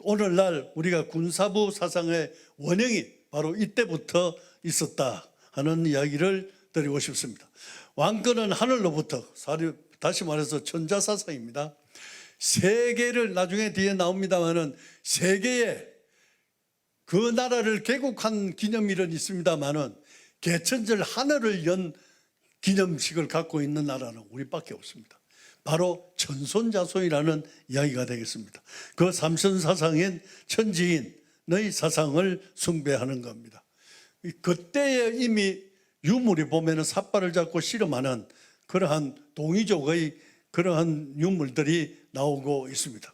Speaker 4: 오늘날 우리가 군사부 사상의 원형이 바로 이때부터 있었다 하는 이야기를 드리고 싶습니다. 왕권은 하늘로부터, 다시 말해서 천자사상입니다. 세계를 나중에 뒤에 나옵니다만은 세계에 그 나라를 개국한 기념일은 있습니다만은 개천절 하늘을 연 기념식을 갖고 있는 나라는 우리밖에 없습니다. 바로 천손자손이라는 이야기가 되겠습니다. 그 삼선사상인 천지인의 사상을 숭배하는 겁니다. 그때에 이미 유물이 보면은 삿발을 잡고 씨름하는 그러한 동이족의 그러한 유물들이 나오고 있습니다.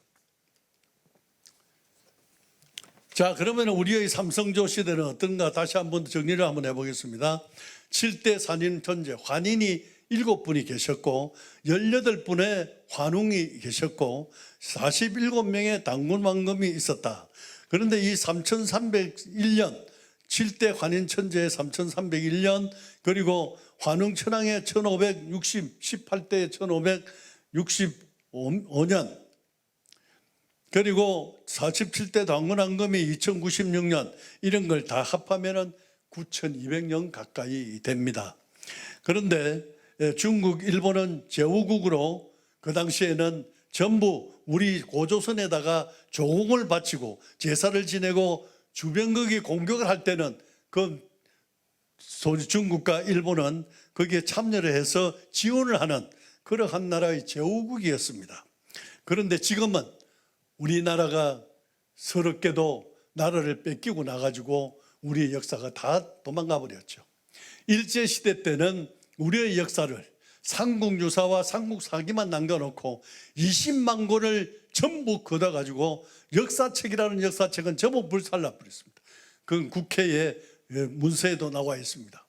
Speaker 4: 자, 그러면 우리의 삼성조 시대는 어떤가 다시 한번 정리를 한번 해보겠습니다. 7대 산인 천재, 환인이 7분이 계셨고 18분의 환웅이 계셨고 47명의 당군 왕검이 있었다. 그런데 이 3301년 7대 환인 천재의 3301년 그리고 환웅 천황의 18대의 1565년 그리고 47대 당군 왕검이 2096년 이런 걸 다 합하면은 9200년 가까이 됩니다. 그런데 중국, 일본은 제후국으로 그 당시에는 전부 우리 고조선에다가 조공을 바치고 제사를 지내고 주변국이 공격을 할 때는 그 중국과 일본은 거기에 참여를 해서 지원을 하는 그러한 나라의 제후국이었습니다. 그런데 지금은 우리나라가 서럽게도 나라를 뺏기고 나가지고 우리의 역사가 다 도망가 버렸죠. 일제시대 때는 우리의 역사를 삼국유사와 삼국사기만 남겨놓고 20만 권을 전부 걷어가지고 역사책이라는 역사책은 전부 불살라 버렸습니다. 그건 국회의 문서에도 나와 있습니다.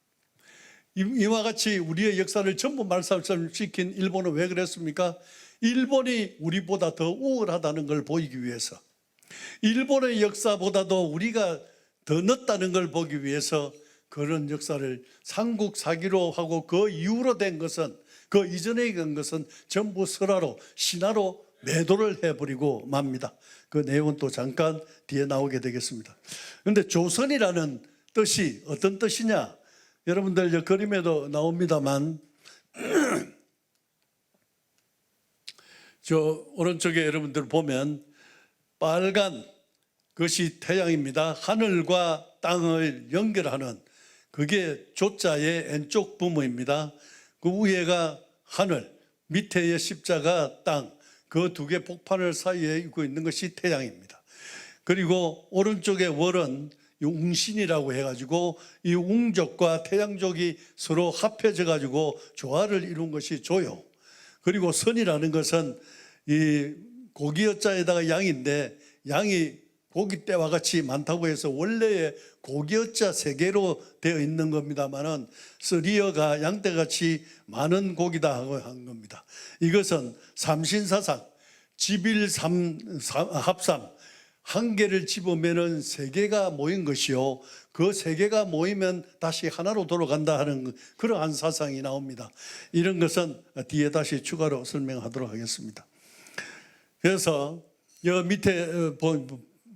Speaker 4: 이와 같이 우리의 역사를 전부 말살시킨 일본은 왜 그랬습니까? 일본이 우리보다 더 우월하다는 걸 보이기 위해서, 일본의 역사보다도 우리가 더 늦다는 걸 보기 위해서 그런 역사를 삼국사기로 하고 그 이후로 된 것은, 그 이전에 된 것은 전부 설화로 신화로 매도를 해버리고 맙니다. 그 내용은 또 잠깐 뒤에 나오게 되겠습니다. 그런데 조선이라는 뜻이 어떤 뜻이냐? 여러분들 그림에도 나옵니다만 저 오른쪽에 여러분들 보면 빨간 것이 태양입니다. 하늘과 땅을 연결하는 그게 조자의 왼쪽 부분입니다. 그 위에가 하늘, 밑에의 십자가 땅, 그 두 개 복판을 사이에 있고 있는 것이 태양입니다. 그리고 오른쪽의 월은 이 웅신이라고 해가지고 이 웅족과 태양족이 서로 합해져 가지고 조화를 이룬 것이 조요. 그리고 선이라는 것은 이 고기어자에다가 양인데 양이 고기떼와 같이 많다고 해서 원래의 고기어자 세 개로 되어 있는 겁니다만은 쓰리어가 양떼같이 많은 고기다 하고 한 겁니다. 이것은 삼신사상, 지빌합삼 한 개를 집으면은 세 개가 모인 것이요. 그 세 개가 모이면 다시 하나로 돌아간다 하는 그러한 사상이 나옵니다. 이런 것은 뒤에 다시 추가로 설명하도록 하겠습니다. 그래서 여 밑에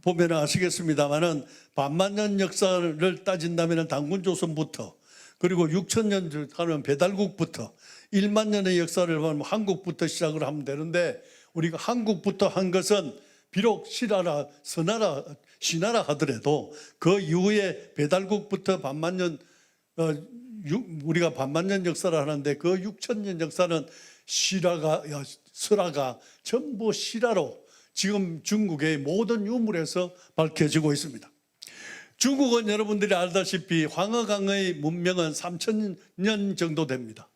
Speaker 4: 보면 아시겠습니다만은 반만년 역사를 따진다면 단군조선부터 그리고 6천년 하면 배달국부터 1만 년의 역사를 보면 한국부터 시작을 하면 되는데 우리가 한국부터 한 것은 비록 신하라, 선하라, 신하라 하더라도 그 이후에 배달국부터 반만년 우리가 반만년 역사를 하는데 그 6천년 역사는 설화가 전부 실화로 지금 중국의 모든 유물에서 밝혀지고 있습니다. 중국은 여러분들이 알다시피 황허강의 문명은 3,000년 정도 됩니다.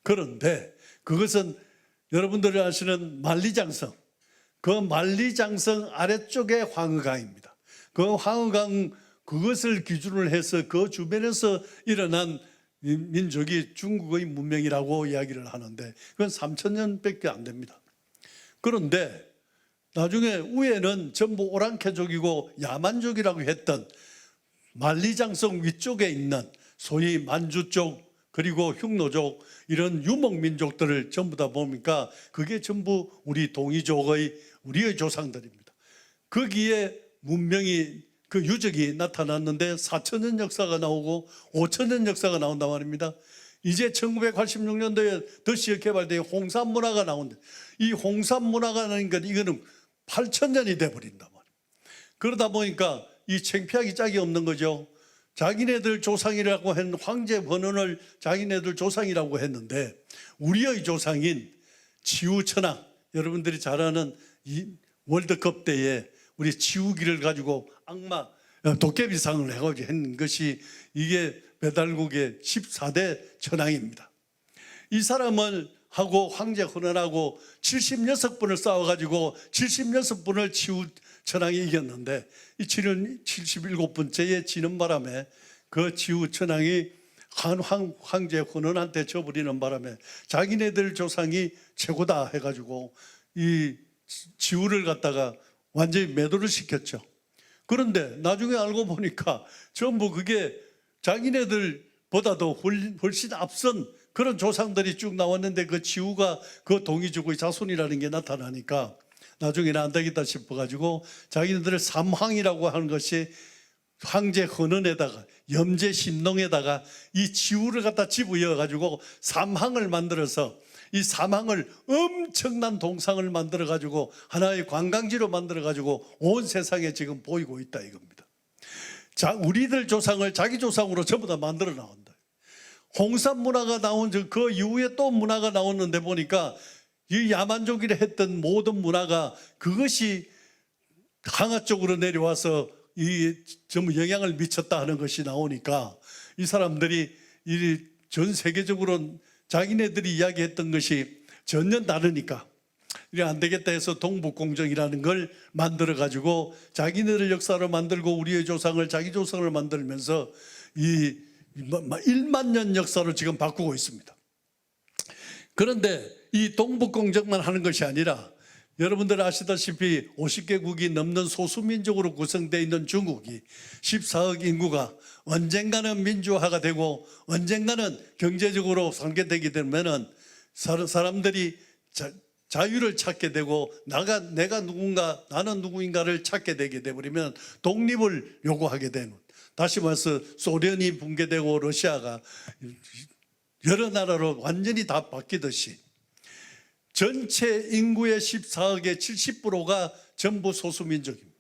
Speaker 4: 그런데 그것은 여러분들이 아시는 만리장성, 그 만리장성 아래쪽에 황허강입니다. 그 황허강 그것을 기준으로 해서 그 주변에서 일어난 민족이 중국의 문명이라고 이야기를 하는데 그건 3,000년밖에 안 됩니다. 그런데 나중에 위에는 전부 오랑캐족이고 야만족이라고 했던 만리장성 위쪽에 있는 소위 만주족 그리고 흉노족 이런 유목민족들을 전부 다 보니까 그게 전부 우리 동이족의 우리의 조상들입니다. 거기에 문명이 그 유적이 나타났는데 4,000년 역사가 나오고 5,000년 역사가 나온단 말입니다. 이제 1986년도에 더시에 개발된 홍산문화가 나오는데 이 홍산문화가 나는 건 이거는 8,000년이 돼버린단 말이에요. 그러다 보니까 이 창피하기 짝이 없는 거죠. 자기네들 조상이라고 한 황제 번원을 자기네들 조상이라고 했는데 우리의 조상인 치우천왕 여러분들이 잘 아는 이 월드컵 때에 우리 치우기를 가지고 악마 도깨비상을 해가지고 했는 것이 이게 배달국의 14대 천왕입니다. 이 사람을 하고 황제 헌원하고 76분을 싸워가지고 76분을 치우천왕이 이겼는데 이 77번째에 지는 바람에 그 치우천왕이 황제 헌원한테 져버리는 바람에 자기네들 조상이 최고다 해가지고 이 치우를 갖다가 완전히 매도를 시켰죠. 그런데 나중에 알고 보니까 전부 그게 자기네들보다도 훨씬 앞선 그런 조상들이 쭉 나왔는데 그 치우가 그 동이족의 자손이라는 게 나타나니까 나중에는 안 되겠다 싶어가지고 자기네들을 삼황이라고 하는 것이 황제 헌원에다가 염제심농에다가 이 치우를 갖다 집어여가지고 삼황을 만들어서 이 삼황을 엄청난 동상을 만들어가지고 하나의 관광지로 만들어가지고 온 세상에 지금 보이고 있다 이겁니다. 자, 우리들 조상을 자기 조상으로 전부 다 만들어 나온다. 홍산 문화가 나온 그 이후에 또 문화가 나오는데 보니까 이 야만족이라 했던 모든 문화가 그것이 강화 쪽으로 내려와서 이 전부 영향을 미쳤다 하는 것이 나오니까 이 사람들이 이 전 세계적으로 자기네들이 이야기했던 것이 전혀 다르니까 이게 안 되겠다 해서 동북공정이라는 걸 만들어 가지고 자기네들 역사를 만들고 우리의 조상을 자기 조상을 만들면서 이 1만 년 역사를 지금 바꾸고 있습니다. 그런데 이 동북공정만 하는 것이 아니라 여러분들 아시다시피 50개국이 넘는 소수민족으로 구성되어 있는 중국이 14억 인구가 언젠가는 민주화가 되고 언젠가는 경제적으로 상계되게 되면은 사람들이 자유를 찾게 되고 내가 누군가 나는 누구인가를 찾게 되게 되버리면 독립을 요구하게 되는, 다시 말해서 소련이 붕괴되고 러시아가 여러 나라로 완전히 다 바뀌듯이 전체 인구의 14억의 70%가 전부 소수민족입니다.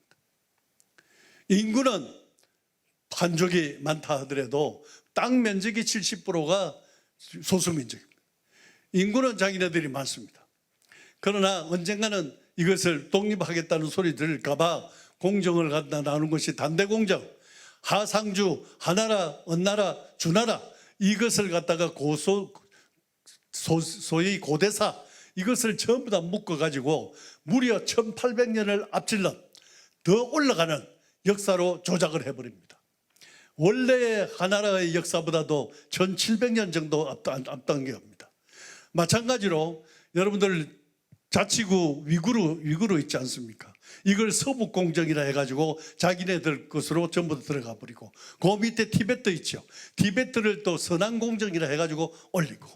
Speaker 4: 인구는 한족이 많다 하더라도 땅 면적이 70%가 소수민족입니다. 인구는 자기네들이 많습니다. 그러나 언젠가는 이것을 독립하겠다는 소리 들을까봐 공정을 갖다 나누는 것이 단대공정, 하상주, 하나라, 언나라, 주나라 이것을 갖다가 소위 고대사 이것을 전부 다 묶어가지고 무려 1800년을 앞질러 더 올라가는 역사로 조작을 해버립니다. 원래의 하나라의 역사보다도 1700년 정도 앞당깁니다. 마찬가지로 여러분들 자치구 위구르 있지 않습니까? 이걸 서북공정이라 해가지고 자기네들 것으로 전부 들어가 버리고 그 밑에 티베트 있죠. 티베트를 또 서남공정이라 해가지고 올리고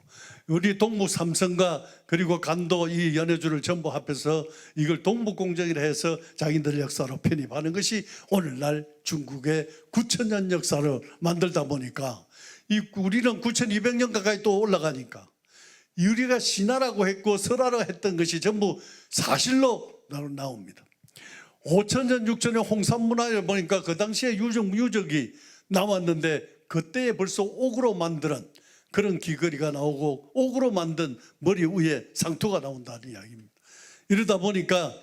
Speaker 4: 우리 동북 삼성과 그리고 간도 이 연해주를 전부 합해서 이걸 동북공정이라 해서 자기들 역사로 편입하는 것이 오늘날 중국의 9000년 역사를 만들다 보니까 우리는 9200년 가까이 또 올라가니까 우리가 신하라고 했고 설하라고 했던 것이 전부 사실로 나옵니다. 5000년 6000년 홍산문화를 보니까 그 당시에 유적이 나왔는데 그때에 벌써 옥으로 만드는 그런 귀걸이가 나오고 옥으로 만든 머리 위에 상투가 나온다는 이야기입니다. 이러다 보니까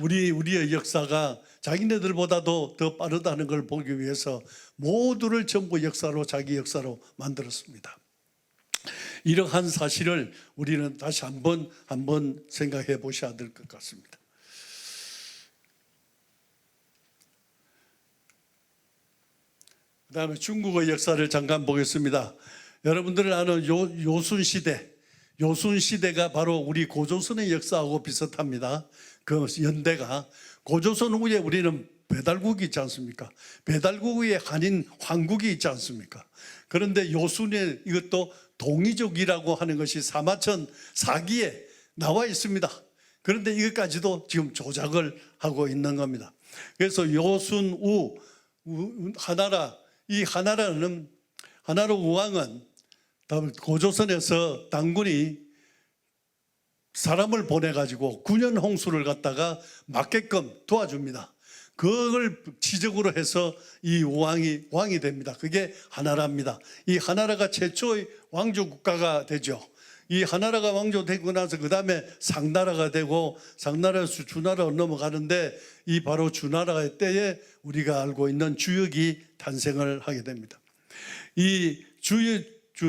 Speaker 4: 우리의 역사가 자기네들보다도 더 빠르다는 걸 보기 위해서 모두를 전부 역사로 자기 역사로 만들었습니다. 이러한 사실을 우리는 다시 한번 생각해 보셔야 될 것 같습니다. 그 다음에 중국의 역사를 잠깐 보겠습니다. 여러분들 아는 요순시대가 바로 우리 고조선의 역사하고 비슷합니다. 그 연대가 고조선 후에 우리는 배달국이 있지 않습니까? 배달국 위에 한인 황국이 있지 않습니까? 그런데 요순의 이것도 동이족이라고 하는 것이 사마천 사기에 나와 있습니다. 그런데 이것까지도 지금 조작을 하고 있는 겁니다. 그래서 요순, 하나라, 이 하나라 우왕은 고조선에서 당군이 사람을 보내가지고 9년 홍수를 갖다가 막게끔 도와줍니다. 그걸 지적으로 해서 이 왕이 됩니다. 그게 하나라입니다. 이 하나라가 최초의 왕조 국가가 되죠. 이 하나라가 왕조 되고 나서 그 다음에 상나라가 되고 상나라에서 주나라로 넘어가는데 이 바로 주나라의 때에 우리가 알고 있는 주역이 탄생을 하게 됩니다. 이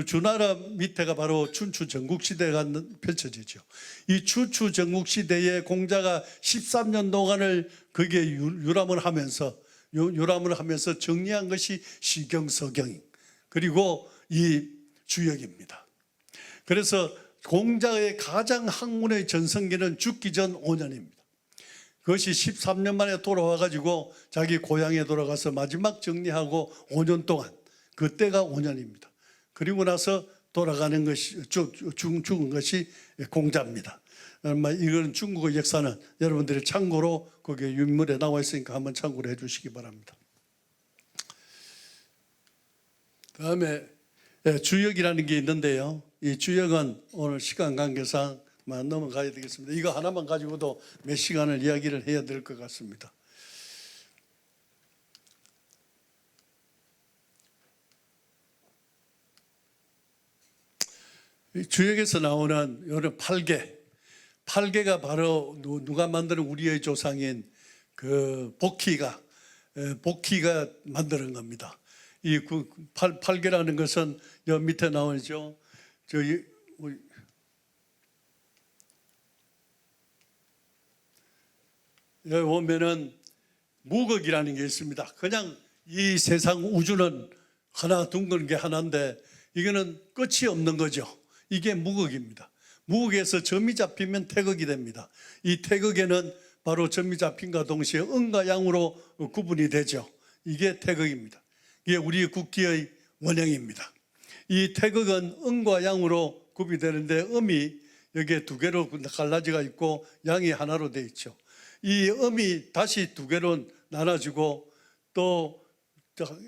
Speaker 4: 주나라 밑에가 바로 춘추 전국시대가 펼쳐지죠. 이 춘추 전국시대의 공자가 13년 동안을 거기에 유람을 하면서 정리한 것이 시경서경 그리고 이 주역입니다. 그래서 공자의 가장 학문의 전성기는 죽기 전 5년입니다. 그것이 13년 만에 돌아와가지고 자기 고향에 돌아가서 마지막 정리하고 5년 동안 그때가 5년입니다. 그리고 나서 돌아가는 것이 죽은 것이 공자입니다. 이건 중국의 역사는 여러분들이 참고로 거기에 윤물에 나와 있으니까 한번 참고를 해주시기 바랍니다. 다음에 주역이라는 게 있는데요. 이 주역은 오늘 시간 관계상만 넘어가야 되겠습니다. 이거 하나만 가지고도 몇 시간을 이야기를 해야 될 것 같습니다. 주역에서 나오는 이런 8개가 바로 누가 만드는 우리의 조상인 그 복희가 만드는 겁니다. 이 8개라는 것은 여 밑에 나오죠. 여기 보면은 무극이라는 게 있습니다. 그냥 이 세상 우주는 하나 둥근 게 하나인데 이거는 끝이 없는 거죠. 이게 무극입니다. 무극에서 점이 잡히면 태극이 됩니다. 이 태극에는 바로 점이 잡힌과 동시에 음과 양으로 구분이 되죠. 이게 태극입니다. 이게 우리 국기의 원형입니다. 이 태극은 음과 양으로 구비되는데 음이 여기에 두 개로 갈라지가 있고 양이 하나로 되어 있죠. 이 음이 다시 두 개로 나눠지고 또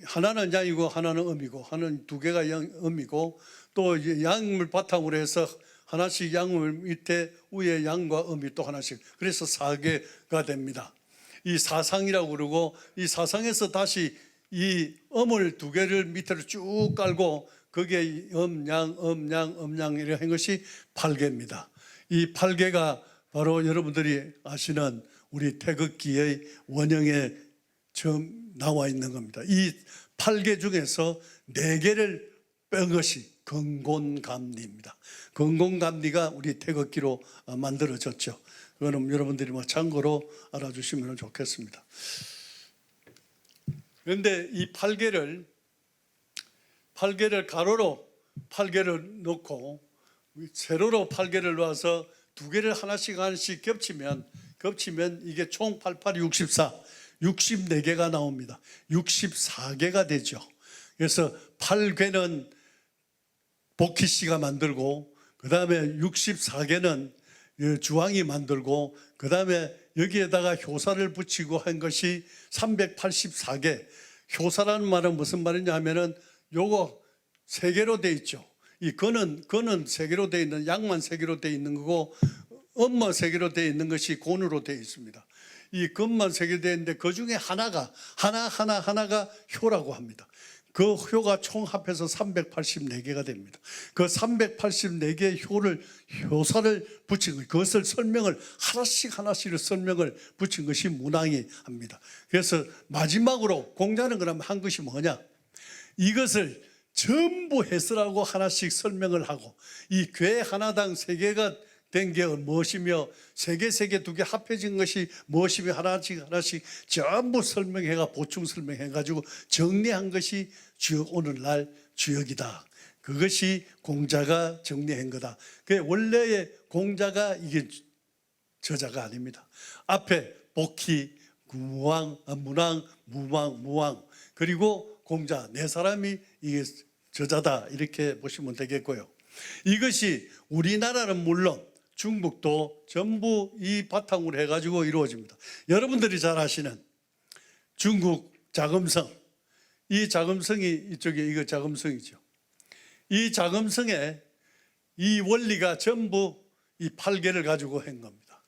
Speaker 4: 하나는 양이고 하나는 음이고 하나는 두 개가 음이고 또 양을 바탕으로 해서 하나씩 양을 밑에 위에 양과 음이 또 하나씩, 그래서 4개가 됩니다. 이 사상이라고 그러고, 이 사상에서 다시 이 음을 2개를 밑으로 쭉 깔고 거기에 음양 이렇게 한 것이 8개입니다. 이 8개가 바로 여러분들이 아시는 우리 태극기의 원형에 처음 나와 있는 겁니다. 이 8개 중에서 4개를 뺀 것이 건곤감리입니다. 건곤감리가 우리 태극기로 만들어졌죠. 그거는 여러분들이 참고로 알아주시면 좋겠습니다. 그런데 이 8개를 가로로 8개를 넣고 세로로 8개를 놓아서 2개를 하나씩 겹치면 이게 총 88, 64, 64개가 나옵니다. 64개가 되죠. 그래서 8개는 복희 씨가 만들고, 그 다음에 64개는 주왕이 만들고, 그 다음에 여기에다가 효사를 붙이고 한 것이 384개. 효사라는 말은 무슨 말이냐 하면은 요거 3개로 돼 있죠. 이 건은 3개로 돼 있는, 양만 3개로 돼 있는 거고, 음만 3개로 돼 있는 것이 곤으로 돼 있습니다. 이 건만 3개 돼 있는데 그 중에 하나가 효라고 합니다. 그 효가 총 합해서 384개가 됩니다. 그 384개의 효사를 붙인 것, 그것을 설명을 하나씩 설명을 붙인 것이 문왕이 합니다. 그래서 마지막으로 공자는 그럼 한 것이 뭐냐? 이것을 전부 해설하고 하나씩 설명을 하고, 이 괴 하나당 3개가 된 게 무엇이며 3개, 2개 합해진 것이 무엇이며 하나씩 전부 설명해가 보충 설명해가지고 정리한 것이 오늘날 주역이다. 그것이 공자가 정리한 거다. 그 원래의 공자가 이게 저자가 아닙니다. 앞에 복희, 문왕, 무왕 그리고 공자 4사람이 이게 저자다, 이렇게 보시면 되겠고요. 이것이 우리나라는 물론 중국도 전부 이 바탕으로 해가지고 이루어집니다. 여러분들이 잘 아시는 중국 자금성, 이 자금성이 이쪽에 이거 자금성이죠. 이 자금성에 이 원리가 전부 이 8개를 가지고 한 겁니다.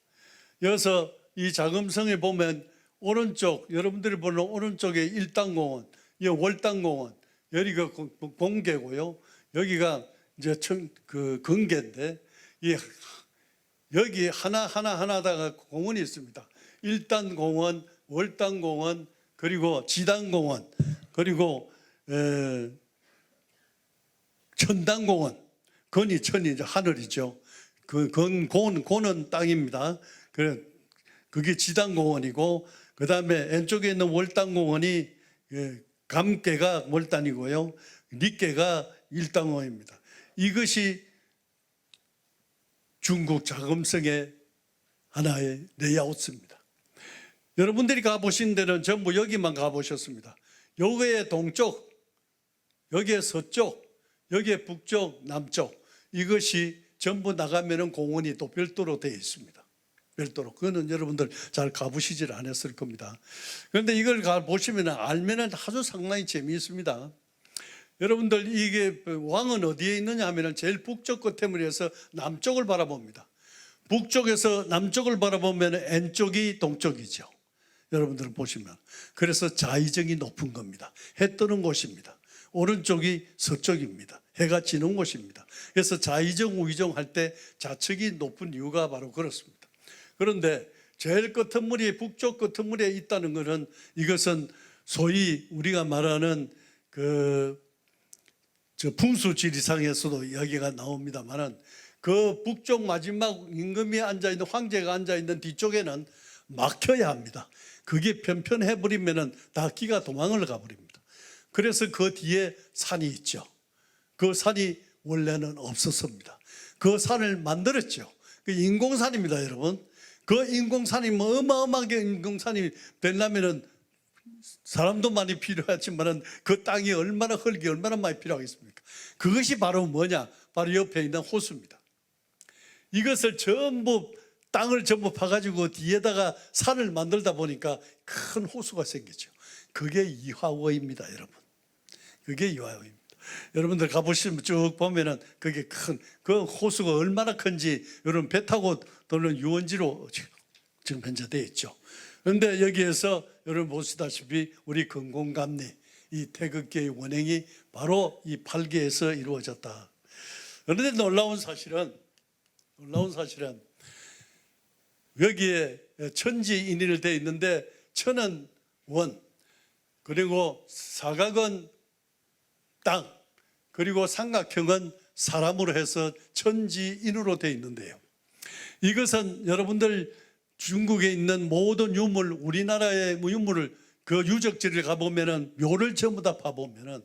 Speaker 4: 여기서 이 자금성에 보면 오른쪽, 여러분들이 보는 오른쪽에 일당공원, 이 월당공원, 여기가 공개고요. 여기가 이제 건개인데, 여기 하나다가 공원이 있습니다. 일단공원, 월당공원, 그리고 지당공원, 그리고 천당공원. 건이 천이 이제 하늘이죠. 고는 땅입니다. 그게 지당공원이고, 그 다음에 왼쪽에 있는 월당공원이 감개가 월단이고요. 리개가 일당공원입니다. 이것이 중국 자금성의 하나의 레이아웃입니다. 여러분들이 가보신 데는 전부 여기만 가보셨습니다. 여기에 동쪽, 여기에 서쪽, 여기에 북쪽, 남쪽, 이것이 전부 나가면은 공원이 또 별도로 되어 있습니다. 별도로. 그거는 여러분들 잘 가보시질 않았을 겁니다. 그런데 이걸 가보시면 알면은 아주 상당히 재미있습니다. 여러분들 이게 왕은 어디에 있느냐 하면 제일 북쪽 끝에물 해서 남쪽을 바라봅니다. 북쪽에서 남쪽을 바라보면 N쪽이 동쪽이죠. 여러분들 보시면. 그래서 자의정이 높은 겁니다. 해 뜨는 곳입니다. 오른쪽이 서쪽입니다. 해가 지는 곳입니다. 그래서 자의정, 우의정 할 때 좌측이 높은 이유가 바로 그렇습니다. 그런데 제일 끝머리에, 북쪽 끝머리에 있다는 것은, 이것은 소위 우리가 말하는 풍수지리상에서도 이야기가 나옵니다만은, 그 북쪽 마지막 임금이 앉아있는, 황제가 앉아있는 뒤쪽에는 막혀야 합니다. 그게 편편해버리면은 다 기가 도망을 가버립니다. 그래서 그 뒤에 산이 있죠. 그 산이 원래는 없었습니다. 그 산을 만들었죠. 그 인공산입니다, 여러분. 그 인공산이 어마어마하게 인공산이 되려면은 사람도 많이 필요하지만은 그 땅이 얼마나 흙이 얼마나 많이 필요하겠습니까? 그것이 바로 뭐냐? 바로 옆에 있는 호수입니다. 이것을 전부 땅을 전부 파가지고 뒤에다가 산을 만들다 보니까 큰 호수가 생겼죠. 그게 이화호입니다, 여러분. 그게 이화호입니다. 여러분들 가보시면 쭉 보면은 그게 그 호수가 얼마나 큰지 여러분 배 타고 도는 유원지로 지금 현재 되어 있죠. 그런데 여기에서 여러분 보시다시피 우리 건공감리 이 태극기의 원행이 바로 이 8개에서 이루어졌다. 그런데 놀라운 사실은 여기에 천지인일 되어 있는데 천은 원, 그리고 사각은 땅, 그리고 삼각형은 사람으로 해서 천지인으로 되어 있는데요. 이것은 여러분들 중국에 있는 모든 유물, 우리나라의 유물을 그 유적지를 가보면은 묘를 전부 다 파보면은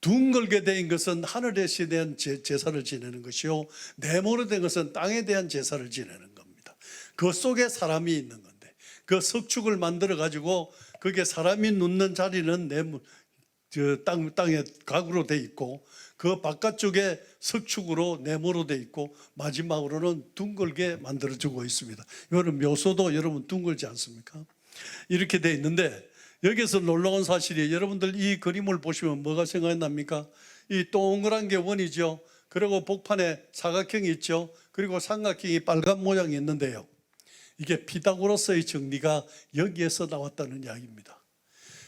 Speaker 4: 둥글게 된 것은 하늘에 대한 제사를 지내는 것이요, 네모로 된 것은 땅에 대한 제사를 지내는 겁니다. 그 속에 사람이 있는 건데 그 석축을 만들어 가지고 그게 사람이 눕는 자리는 땅에 가구로 돼 있고 그 바깥쪽에 석축으로 네모로 돼 있고 마지막으로는 둥글게 만들어주고 있습니다. 이거는 묘소도 여러분 둥글지 않습니까? 이렇게 돼 있는데 여기서 놀라운 사실이 여러분들 이 그림을 보시면 뭐가 생각납니까? 이 동그란 게 원이죠. 그리고 복판에 사각형이 있죠. 그리고 삼각형이 빨간 모양이 있는데요. 이게 피타고라스의 정리가 여기에서 나왔다는 이야기입니다.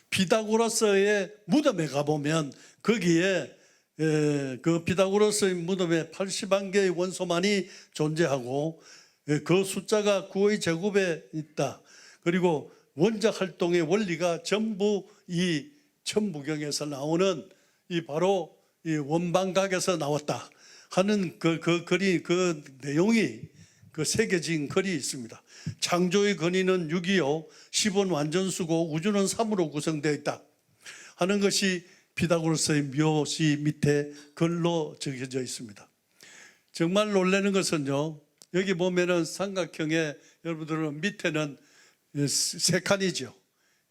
Speaker 4: 피타고라스의 무덤에 가보면 거기에 그 피타고라스의 무덤에 81개의 원소만이 존재하고 그 숫자가 9의 제곱에 있다. 그리고 원자 활동의 원리가 전부 이 천부경에서 나오는 이 바로 이 원방각에서 나왔다 하는 그 내용이 그 새겨진 글이 있습니다. 창조의 근위는 6이요 10은 완전수고 우주는 3으로 구성되어 있다 하는 것이 피타고라스의 묘시 밑에 글로 적혀져 있습니다. 정말 놀라는 것은요, 여기 보면은 삼각형에 여러분들은 밑에는 3칸이죠.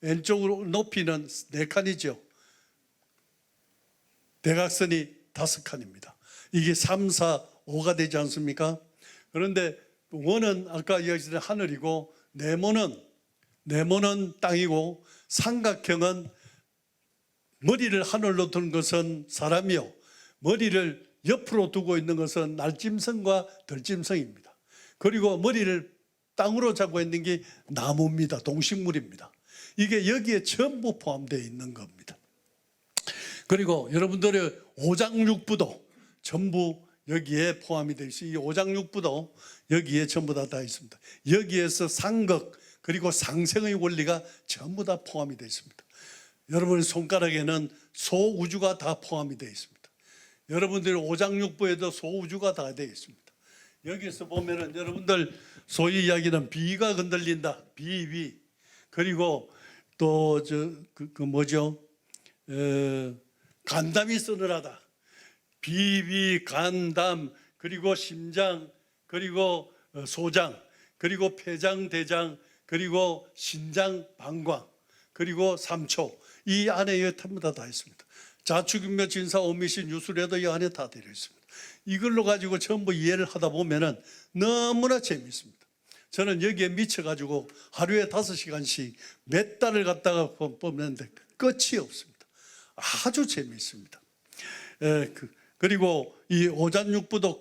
Speaker 4: 왼쪽으로 높이는 4칸이죠. 대각선이 5칸입니다. 이게 3, 4, 5가 되지 않습니까? 그런데 원은 아까 이야기했던 하늘이고 네모는 땅이고 삼각형은 머리를 하늘로 둔 것은 사람이요 머리를 옆으로 두고 있는 것은 날짐승과 들짐승입니다. 그리고 머리를 땅으로 잡고 있는 게 나무입니다. 동식물입니다. 이게 여기에 전부 포함되어 있는 겁니다. 그리고 여러분들의 오장육부도 전부 여기에 포함이 되어 있어요. 이 오장육부도 여기에 전부 다 있습니다. 여기에서 상극 그리고 상생의 원리가 전부 다 포함이 되어 있습니다. 여러분의 손가락에는 소우주가 다 포함이 되어 있습니다. 여러분들의 오장육부에도 소우주가 다 되어 있습니다. 여기서 보면은 여러분들 소위 이야기는 비가 흔들린다, 비위, 그리고 또 간담이 서늘하다, 비위, 간담, 그리고 심장, 그리고 소장, 그리고 폐장, 대장, 그리고 신장, 방광, 그리고 삼초, 이 안에 전부 다 있습니다. 자축인묘 진사 오미신 유술에도 이 안에 다 들어 있습니다. 이걸로 가지고 전부 이해를 하다 보면은 너무나 재미있습니다. 저는 여기에 미쳐가지고 하루에 5시간씩 몇 달을 갖다가 보는데 끝이 없습니다. 아주 재미있습니다. 그리고 이 오장육부도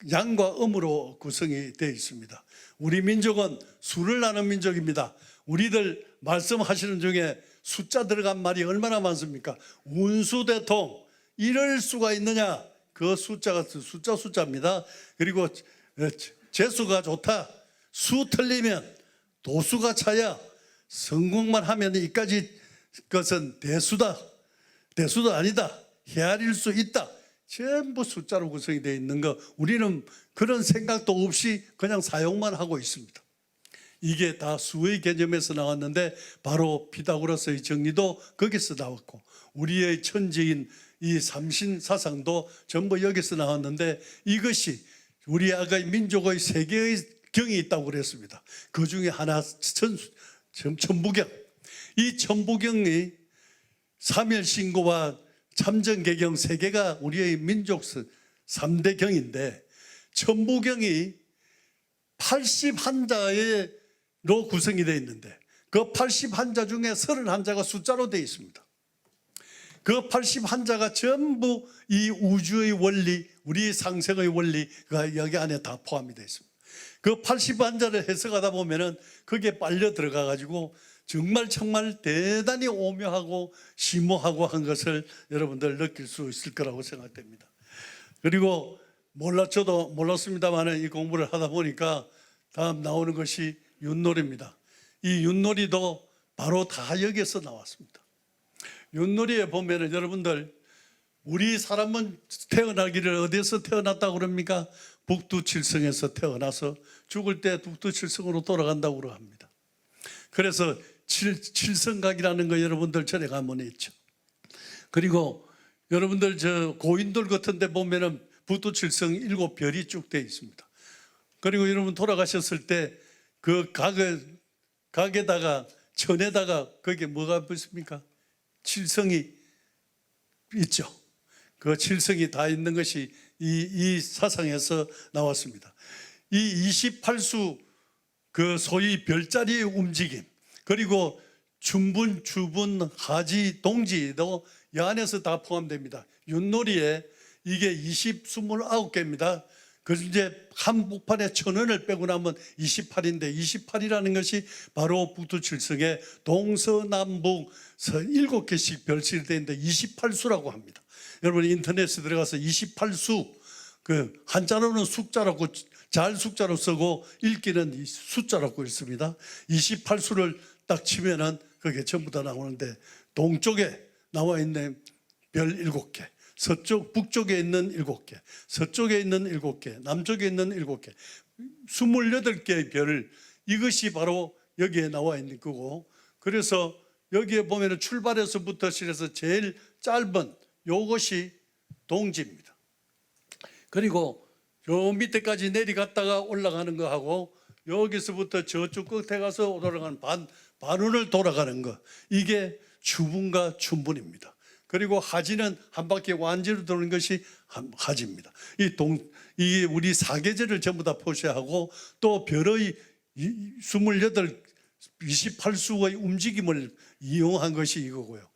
Speaker 4: 양과 음으로 구성이 되어 있습니다. 우리 민족은 수를 나는 민족입니다. 우리들 말씀하시는 중에 숫자 들어간 말이 얼마나 많습니까? 운수대통, 이럴 수가 있느냐? 그 숫자가 숫자입니다. 그리고 재수가 좋다. 수 틀리면 도수가 차야. 성공만 하면 이까지 것은 대수다. 대수도 아니다. 헤아릴 수 있다. 전부 숫자로 구성이 되어 있는 거, 우리는 그런 생각도 없이 그냥 사용만 하고 있습니다. 이게 다 수의 개념에서 나왔는데 바로 피타고라스의 정리도 거기서 나왔고 우리의 천지인 이 삼신 사상도 전부 여기서 나왔는데 이것이 우리 아가의 민족의 세 개의 경이 있다고 그랬습니다. 그 중에 하나 천부경. 이 천부경이 삼일신고와 참전개경 세 개가 우리의 민족 3대 경인데 천부경이 81자로 구성이 되어 있는데 그 81자 중에 31자가 숫자로 되어 있습니다. 그 81자가 전부 이 우주의 원리, 우리 상생의 원리가 여기 안에 다 포함이 되어 있습니다. 그 81자를 해석하다 보면은 거기에 빨려 들어가 가지고 정말 대단히 오묘하고 심오하고 한 것을 여러분들 느낄 수 있을 거라고 생각됩니다. 그리고 저도 몰랐습니다만 이 공부를 하다 보니까 다음 나오는 것이 윷놀이입니다. 이 윷놀이도 바로 다 여기에서 나왔습니다. 윷놀이에 보면은 여러분들 우리 사람은 태어나기를 어디에서 태어났다고 그럽니까? 북두칠성에서 태어나서 죽을 때 북두칠성으로 돌아간다고 합니다. 그래서 칠성각이라는 거 여러분들 전에 가면 있죠. 그리고 여러분들 저 고인돌 같은 데 보면은 북두칠성 7별이 쭉 되어 있습니다. 그리고 여러분 돌아가셨을 때 그 각에다가 천에다가 거기에 뭐가 있습니까? 칠성이 있죠. 그 칠성이 다 있는 것이 이 사상에서 나왔습니다. 이 28수 그 소위 별자리의 움직임, 그리고 춘분, 주분, 하지, 동지도 이 안에서 다 포함됩니다. 윷놀이에 이게 29개입니다. 그 이제 한복판에 1000원을 빼고 나면 28인데 28이라는 것이 바로 북두칠성의 동서남북 7개씩 별실이 되는데 28수라고 합니다. 여러분 인터넷에 들어가서 28수 그 한자로는 숫자라고 잘 숫자로 쓰고 읽기는 숫자라고 읽습니다. 28수를 딱 치면은 그게 전부 다 나오는데 동쪽에 나와 있는 별 7개, 북쪽에 있는 7개, 서쪽에 있는 7개, 남쪽에 있는 7개, 28개의 별, 이것이 바로 여기에 나와 있는 거고, 그래서 여기에 보면 출발에서부터 시작해서 제일 짧은 요것이 동지입니다. 그리고 요 밑에까지 내려갔다가 올라가는 거하고 여기서부터 저쪽 끝에 가서 돌아가는 반운을 돌아가는 거, 이게 주분과 춘분입니다. 그리고 하지는 한 바퀴 완지로 도는 것이 하지입니다. 이 우리 사계절을 전부 다 표시하고 또 별의 28수의 움직임을 이용한 것이 이거고요.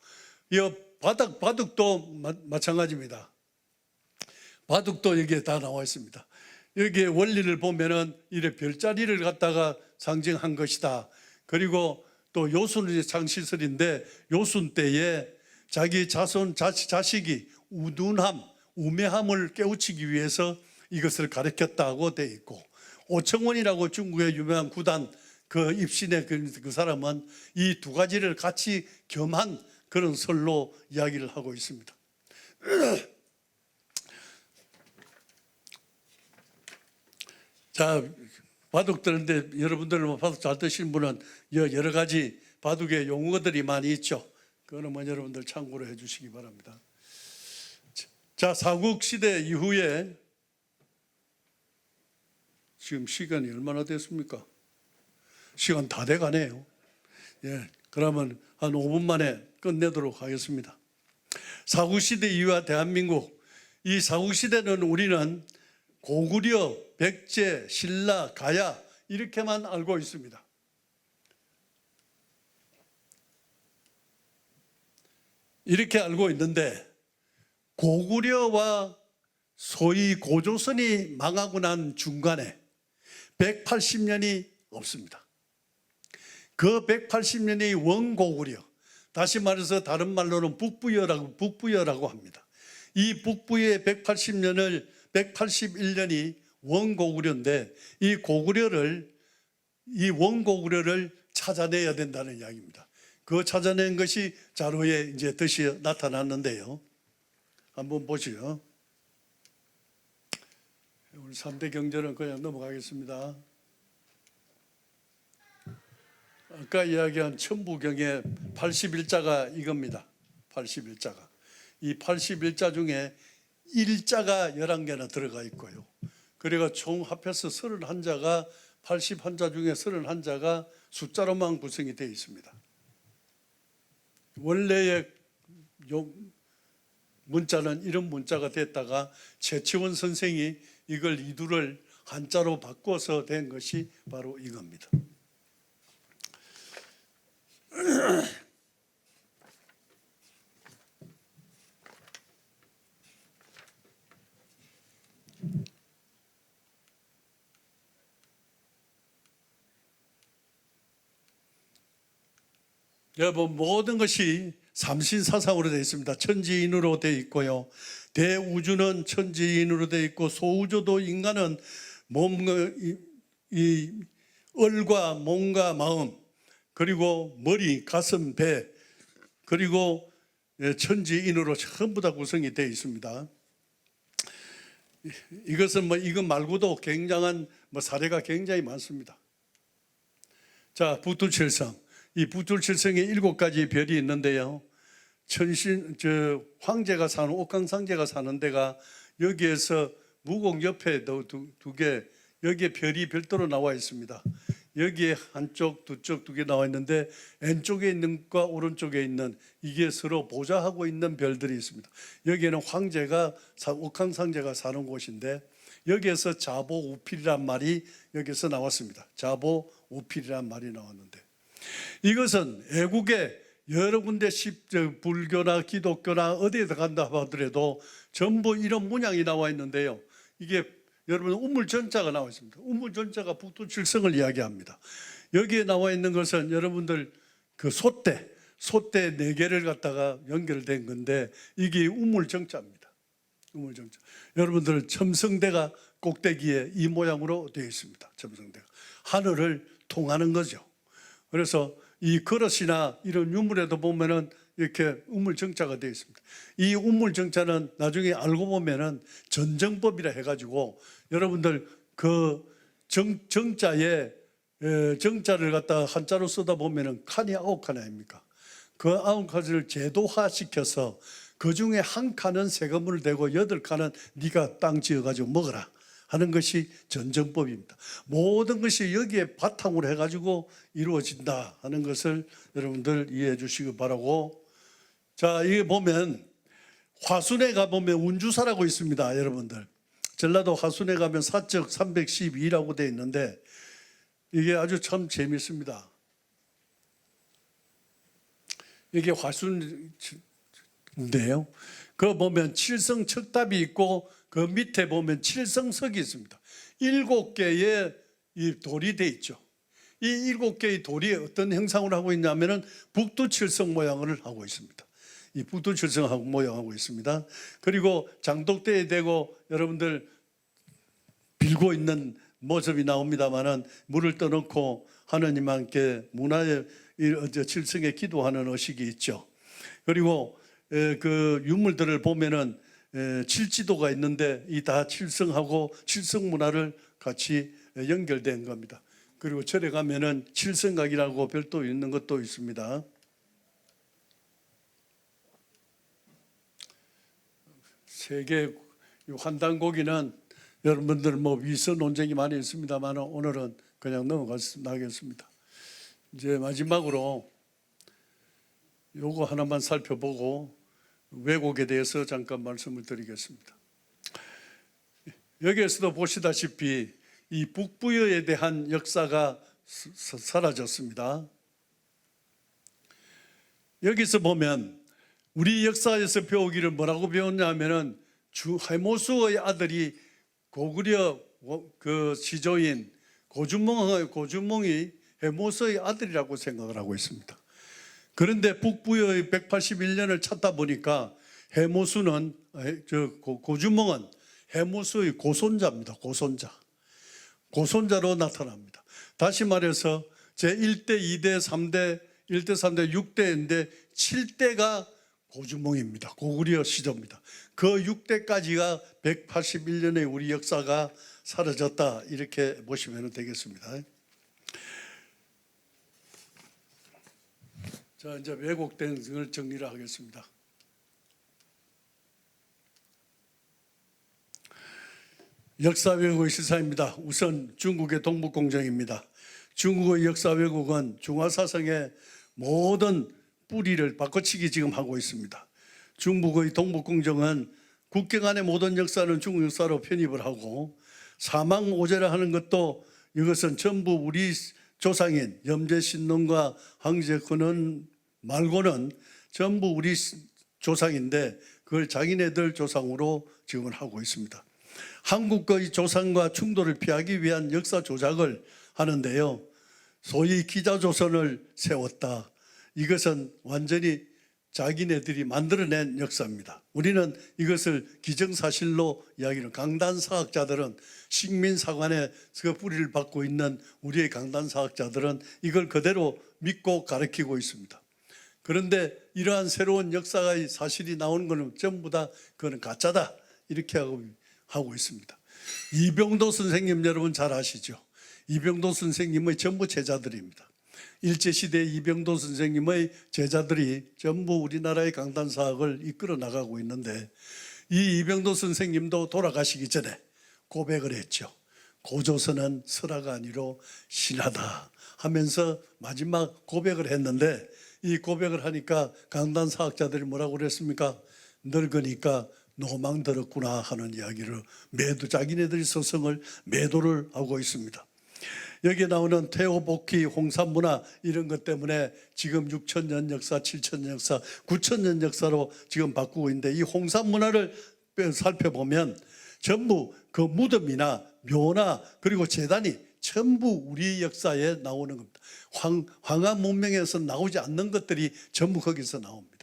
Speaker 4: 이 바둑도 마찬가지입니다. 바둑도 여기에 다 나와 있습니다. 여기에 원리를 보면은 이래 별자리를 갖다가 상징한 것이다. 그리고 또 요순의 창시설인데 요순 때에 자기 자식이 우매함을 깨우치기 위해서 이것을 가르쳤다고 되어 있고, 오청원이라고 중국의 유명한 구단 그 입신의 그 사람은 이 두 가지를 같이 겸한 그런 설로 이야기를 하고 있습니다. 자, 바둑 드는데 여러분들 바둑 잘 드시는 분은 여러 가지 바둑의 용어들이 많이 있죠. 그거는 뭐 여러분들 참고로 해주시기 바랍니다. 자, 삼국시대 이후에 지금 시간이 얼마나 됐습니까? 시간 다 돼가네요. 예, 그러면 한 5분 만에 끝내도록 하겠습니다. 삼국시대 이후와 대한민국, 이 삼국시대는 우리는 고구려, 백제, 신라, 가야 이렇게만 알고 있습니다. 이렇게 알고 있는데 고구려와 소위 고조선이 망하고 난 중간에 180년이 없습니다. 그 180년이 원고구려, 다시 말해서 다른 말로는 북부여라고 합니다. 이 북부의 181년이 원고구려인데 이 원고구려를 찾아내야 된다는 이야기입니다. 그 찾아낸 것이 자료에 이제 뜻이 나타났는데요. 한번 보시죠. 오늘 3대 경전은 그냥 넘어가겠습니다. 아까 이야기한 천부경의 81자가 이겁니다. 81자가. 이 81자 중에 일자가 11개나 들어가 있고요. 그리고 총 합해서 31자가 81자 중에 31자가 숫자로만 구성이 되어 있습니다. 원래의 문자는 이런 문자가 됐다가 최치원 선생이 이걸 이두를 한자로 바꿔서 된 것이 바로 이겁니다. 여러분 모든 것이 삼신사상으로 되어 있습니다. 천지인으로 되어 있고요. 대우주는 천지인으로 되어 있고 소우주도 인간은 이 얼과 몸과 마음 그리고 머리, 가슴, 배 그리고 천지인으로 전부 다 구성이 되어 있습니다. 이것은 이것 말고도 굉장한 사례가 굉장히 많습니다. 자, 북두칠성. 이 북두칠성에 7가지 별이 있는데요. 황제가 사는 옥황상제가 사는 데가 여기에서 무공 옆에 두 개, 여기에 별이 별도로 나와 있습니다. 여기에 한쪽, 두쪽, 두 개 나와 있는데 왼쪽에 있는 것과 오른쪽에 있는 이게 서로 보좌하고 있는 별들이 있습니다. 여기에는 황제가 옥황상제가 사는 곳인데 여기에서 자보우필이란 말이 여기서 나왔습니다. 자보우필이란 말이 나왔는데 이것은 애국에 여러 군데 불교나 기독교나 어디에 간다 하더라도 전부 이런 문양이 나와 있는데요. 이게 여러분 우물전자가 나와 있습니다. 우물전자가 북두칠성을 이야기합니다. 여기에 나와 있는 것은 여러분들 그 솥대 4개를 갖다가 연결된 건데 이게 우물정자입니다. 우물정자. 여러분들 첨성대가 꼭대기에 이 모양으로 되어 있습니다. 첨성대가 하늘을 통하는 거죠. 그래서 이 그릇이나 이런 유물에도 보면은 이렇게 우물정자가 되어 있습니다. 이 우물정자는 나중에 알고 보면은 전정법이라 해가지고 여러분들 그 정자에 정자를 갖다 한자로 쓰다 보면은 칸이 9칸 아닙니까? 그 9칸을 제도화시켜서 그 중에 한 칸은 세금을 대고 8칸은 네가 땅 지어가지고 먹어라 하는 것이 전정법입니다. 모든 것이 여기에 바탕으로 해가지고 이루어진다 하는 것을 여러분들 이해해 주시기 바라고. 자, 이게 보면 화순에 가보면 운주사라고 있습니다. 여러분들 전라도 화순에 가면 사적 312라고 되어 있는데 이게 아주 참 재밌습니다. 이게 화순인데요. 그거 보면 칠성척답이 있고 그 밑에 보면 칠성석이 있습니다. 7개의 이 돌이 돼 있죠. 이 7개의 돌이 어떤 형상을 하고 있냐면은 북두칠성 모양을 하고 있습니다. 이 북두칠성 모양하고 있습니다. 그리고 장독대에 대고 여러분들 빌고 있는 모습이 나옵니다만은 물을 떠놓고 하느님 함께 문화의 칠성에 기도하는 의식이 있죠. 그리고 그 유물들을 보면은 칠지도가 있는데 이 다 칠성하고 칠성 문화를 같이 연결된 겁니다. 그리고 절에 가면은 칠성각이라고 별도 있는 것도 있습니다. 세계 환단고기는 여러분들 위서 논쟁이 많이 있습니다만 오늘은 그냥 넘어가겠습니다. 이제 마지막으로 요거 하나만 살펴보고 왜곡에 대해서 잠깐 말씀을 드리겠습니다. 여기에서도 보시다시피 이 북부여에 대한 역사가 사라졌습니다. 여기서 보면 우리 역사에서 배우기를 뭐라고 배웠냐면은 해모수의 아들이 고구려 그 시조인 고주몽이 해모수의 아들이라고 생각을 하고 있습니다. 그런데 북부여의 181년을 찾다 보니까 해모수는 고주몽은 해모수의 고손자입니다. 고손자로 나타납니다. 다시 말해서 제1대, 2대, 3대, 1대, 3대, 6대인데 7대가 고주몽입니다. 고구려 시조입니다. 그 6대까지가 181년의 우리 역사가 사라졌다 이렇게 보시면 되겠습니다. 자, 이제 왜곡된 것을 정리를 하겠습니다. 역사 왜곡의 시사입니다. 우선 중국의 동북공정입니다. 중국의 역사 왜곡은 중화사상의 모든 뿌리를 바꿔치기 지금 하고 있습니다. 중국의 동북공정은 국경안의 모든 역사는 중국 역사로 편입을 하고 사망오제라 하는 것도 이것은 전부 우리 조상인 염제신론과 황제근원 말고는 전부 우리 조상인데 그걸 자기네들 조상으로 지금은 하고 있습니다. 한국의 조상과 충돌을 피하기 위한 역사 조작을 하는데요. 소위 기자조선을 세웠다. 이것은 완전히 자기네들이 만들어낸 역사입니다. 우리는 이것을 기정사실로 이야기를, 강단사학자들은, 식민사관의 그 뿌리를 받고 있는 우리의 강단사학자들은 이걸 그대로 믿고 가르치고 있습니다. 그런데 이러한 새로운 역사의 사실이 나오는 것은 전부 다 그거는 가짜다, 이렇게 하고 있습니다. 이병도 선생님 여러분 잘 아시죠? 이병도 선생님의 전부 제자들입니다. 일제시대 이병도 선생님의 제자들이 전부 우리나라의 강단사학을 이끌어 나가고 있는데, 이 이병도 선생님도 돌아가시기 전에 고백을 했죠. 고조선은 설화가 아니로 신하다 하면서 마지막 고백을 했는데, 이 고백을 하니까 강단사학자들이 뭐라고 그랬습니까? 늙으니까 노망 들었구나 하는 이야기를 자기네들이 서성을 매도를 하고 있습니다. 여기에 나오는 태호복희, 홍산문화 이런 것 때문에 지금 6,000년 역사, 7,000년 역사, 9,000년 역사로 지금 바꾸고 있는데, 이 홍산문화를 살펴보면 전부 그 무덤이나 묘나 그리고 재단이 전부 우리 역사에 나오는 겁니다. 황하 문명에서 나오지 않는 것들이 전부 거기서 나옵니다.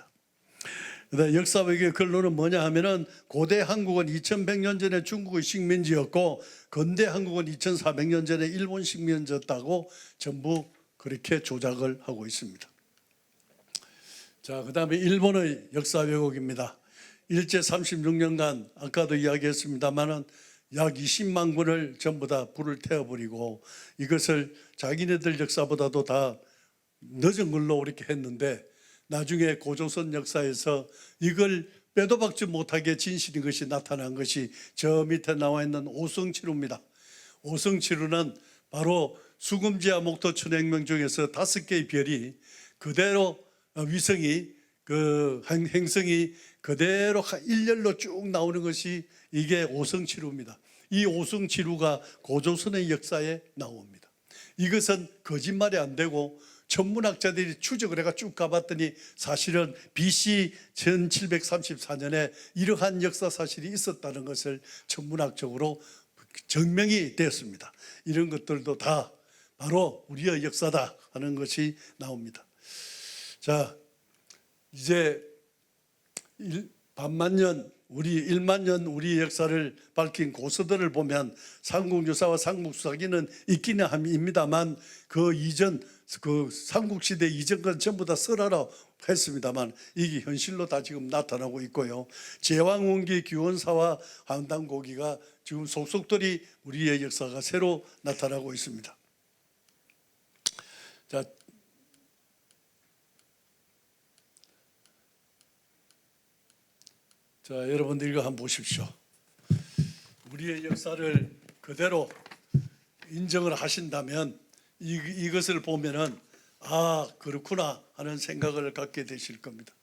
Speaker 4: 역사 외교의 결론은 뭐냐 하면은, 고대 한국은 2100년 전에 중국의 식민지였고 근대 한국은 2400년 전에 일본 식민지였다고 전부 그렇게 조작을 하고 있습니다. 자, 그다음에 일본의 역사 왜곡입니다. 일제 36년간 아까도 이야기했습니다만은 약 20만 군을 전부 다 불을 태워버리고 이것을 자기네들 역사보다도 다 늦은 걸로 이렇게 했는데, 나중에 고조선 역사에서 이걸 빼도 박지 못하게 진실인 것이 나타난 것이 저 밑에 나와 있는 오성치루입니다. 오성치루는 바로 수금지와 목토 천행명 중에서 5개의 별이 그대로 위성이 그 행성이 그대로 일렬로 쭉 나오는 것이 이게 오성치루입니다. 이 오성치루가 고조선의 역사에 나옵니다. 이것은 거짓말이 안 되고 천문학자들이 추적을 해가 쭉 가봤더니 사실은 BC 1734년에 이러한 역사 사실이 있었다는 것을 천문학적으로 증명이 되었습니다. 이런 것들도 다 바로 우리의 역사다 하는 것이 나옵니다. 자, 이제 반만년, 우리 1만 년 우리 역사를 밝힌 고서들을 보면 삼국유사와 삼국수사기는 있기는 합니다만, 그 이전, 그 삼국시대 이전 건 전부 다 설화라고 했습니다만 이게 현실로 다 지금 나타나고 있고요. 제왕원기, 규원사와 한당고기가 지금 속속들이 우리의 역사가 새로 나타나고 있습니다. 자, 여러분들 이거 한번 보십시오. 우리의 역사를 그대로 인정을 하신다면 이것을 보면은 아, 그렇구나 하는 생각을 갖게 되실 겁니다.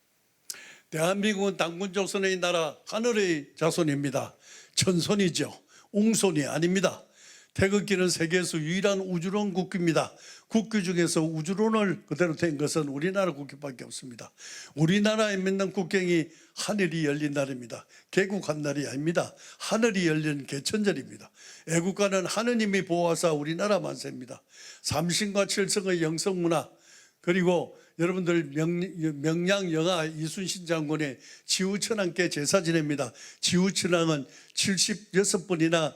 Speaker 4: 대한민국은 당군 조선의 나라, 하늘의 자손입니다. 천손이죠. 웅손이 아닙니다. 태극기는 세계에서 유일한 우주론 국기입니다. 국기 중에서 우주론을 그대로 된 것은 우리나라 국기밖에 없습니다. 우리나라에 있는 국경이 하늘이 열린 날입니다. 개국한 날이 아닙니다. 하늘이 열린 개천절입니다. 애국가는 하느님이 보호하사 우리나라 만세입니다. 삼신과 칠성의 영성문화, 그리고 여러분들 명량영화 이순신 장군의 지우천왕께 제사 지냅니다. 지우천왕은 76번이나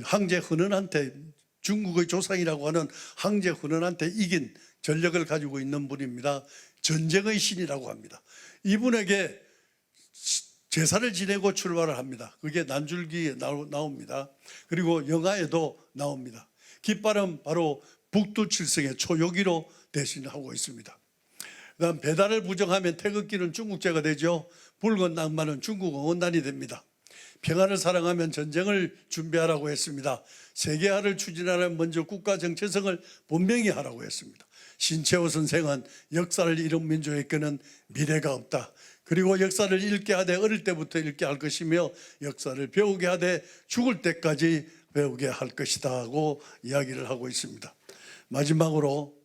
Speaker 4: 황제 헌원한테, 중국의 조상이라고 하는 황제 헌원한테 이긴 전력을 가지고 있는 분입니다. 전쟁의 신이라고 합니다. 이분에게 제사를 지내고 출발을 합니다. 그게 난줄기에 나옵니다. 그리고 영화에도 나옵니다. 깃발은 바로 북두칠성의 초yo기로 대신하고 있습니다. 그다음 배달을 부정하면 태극기는 중국제가 되죠. 붉은 낭만은 중국 응원단이 됩니다. 평화를 사랑하면 전쟁을 준비하라고 했습니다. 세계화를 추진하려면 먼저 국가 정체성을 분명히 하라고 했습니다. 신채호 선생은 역사를 잃은 민족에게는 미래가 없다. 그리고 역사를 읽게 하되 어릴 때부터 읽게 할 것이며 역사를 배우게 하되 죽을 때까지 배우게 할 것이다 하고 이야기를 하고 있습니다. 마지막으로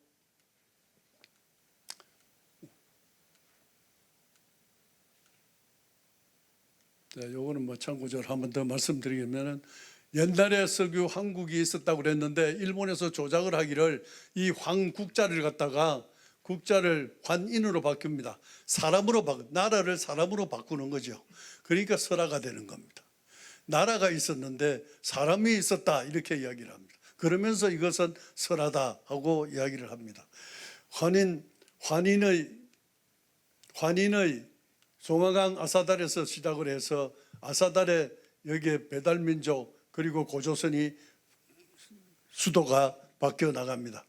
Speaker 4: 요거는 뭐 참고적으로 한 번 더 말씀드리면은, 옛날에 석유 황국이 있었다고 그랬는데 일본에서 조작을 하기를 이 황국자를 갖다가 국자를 환인으로 바뀝니다. 나라를 사람으로 바꾸는 거죠. 그러니까 설화가 되는 겁니다. 나라가 있었는데 사람이 있었다 이렇게 이야기를 합니다. 그러면서 이것은 설하다 하고 이야기를 합니다. 환인의 송화강 아사달에서 시작을 해서 아사달에 여기에 배달민족 그리고 고조선이 수도가 바뀌어 나갑니다.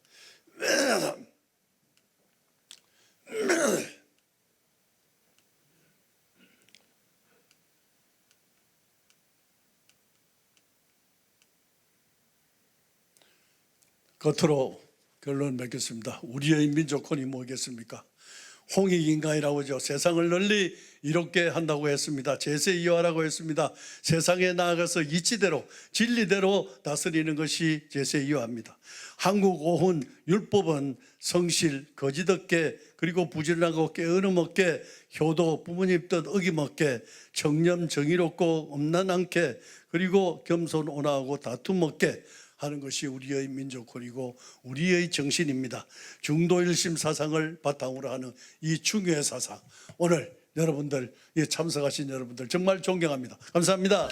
Speaker 4: 겉으로 결론 맺겠습니다. 우리의 민족혼이 뭐겠습니까? 홍익인간이라고 하죠. 세상을 널리 이롭게 한다고 했습니다. 제세이화라고 했습니다. 세상에 나아가서 이치대로 진리대로 다스리는 것이 제세이화입니다. 한국 오훈 율법은 성실, 거짓 없게, 그리고 부질나고 게으름 없게, 효도, 부모님 뜻 어김없게, 청렴 정의롭고 엄난 않게, 그리고 겸손 온화하고 다툼 없게 하는 것이 우리의 민족혼이고 우리의 정신입니다. 중도일심 사상을 바탕으로 하는 이 중요의 사상, 오늘 여러분들 참석하신 여러분들 정말 존경합니다. 감사합니다.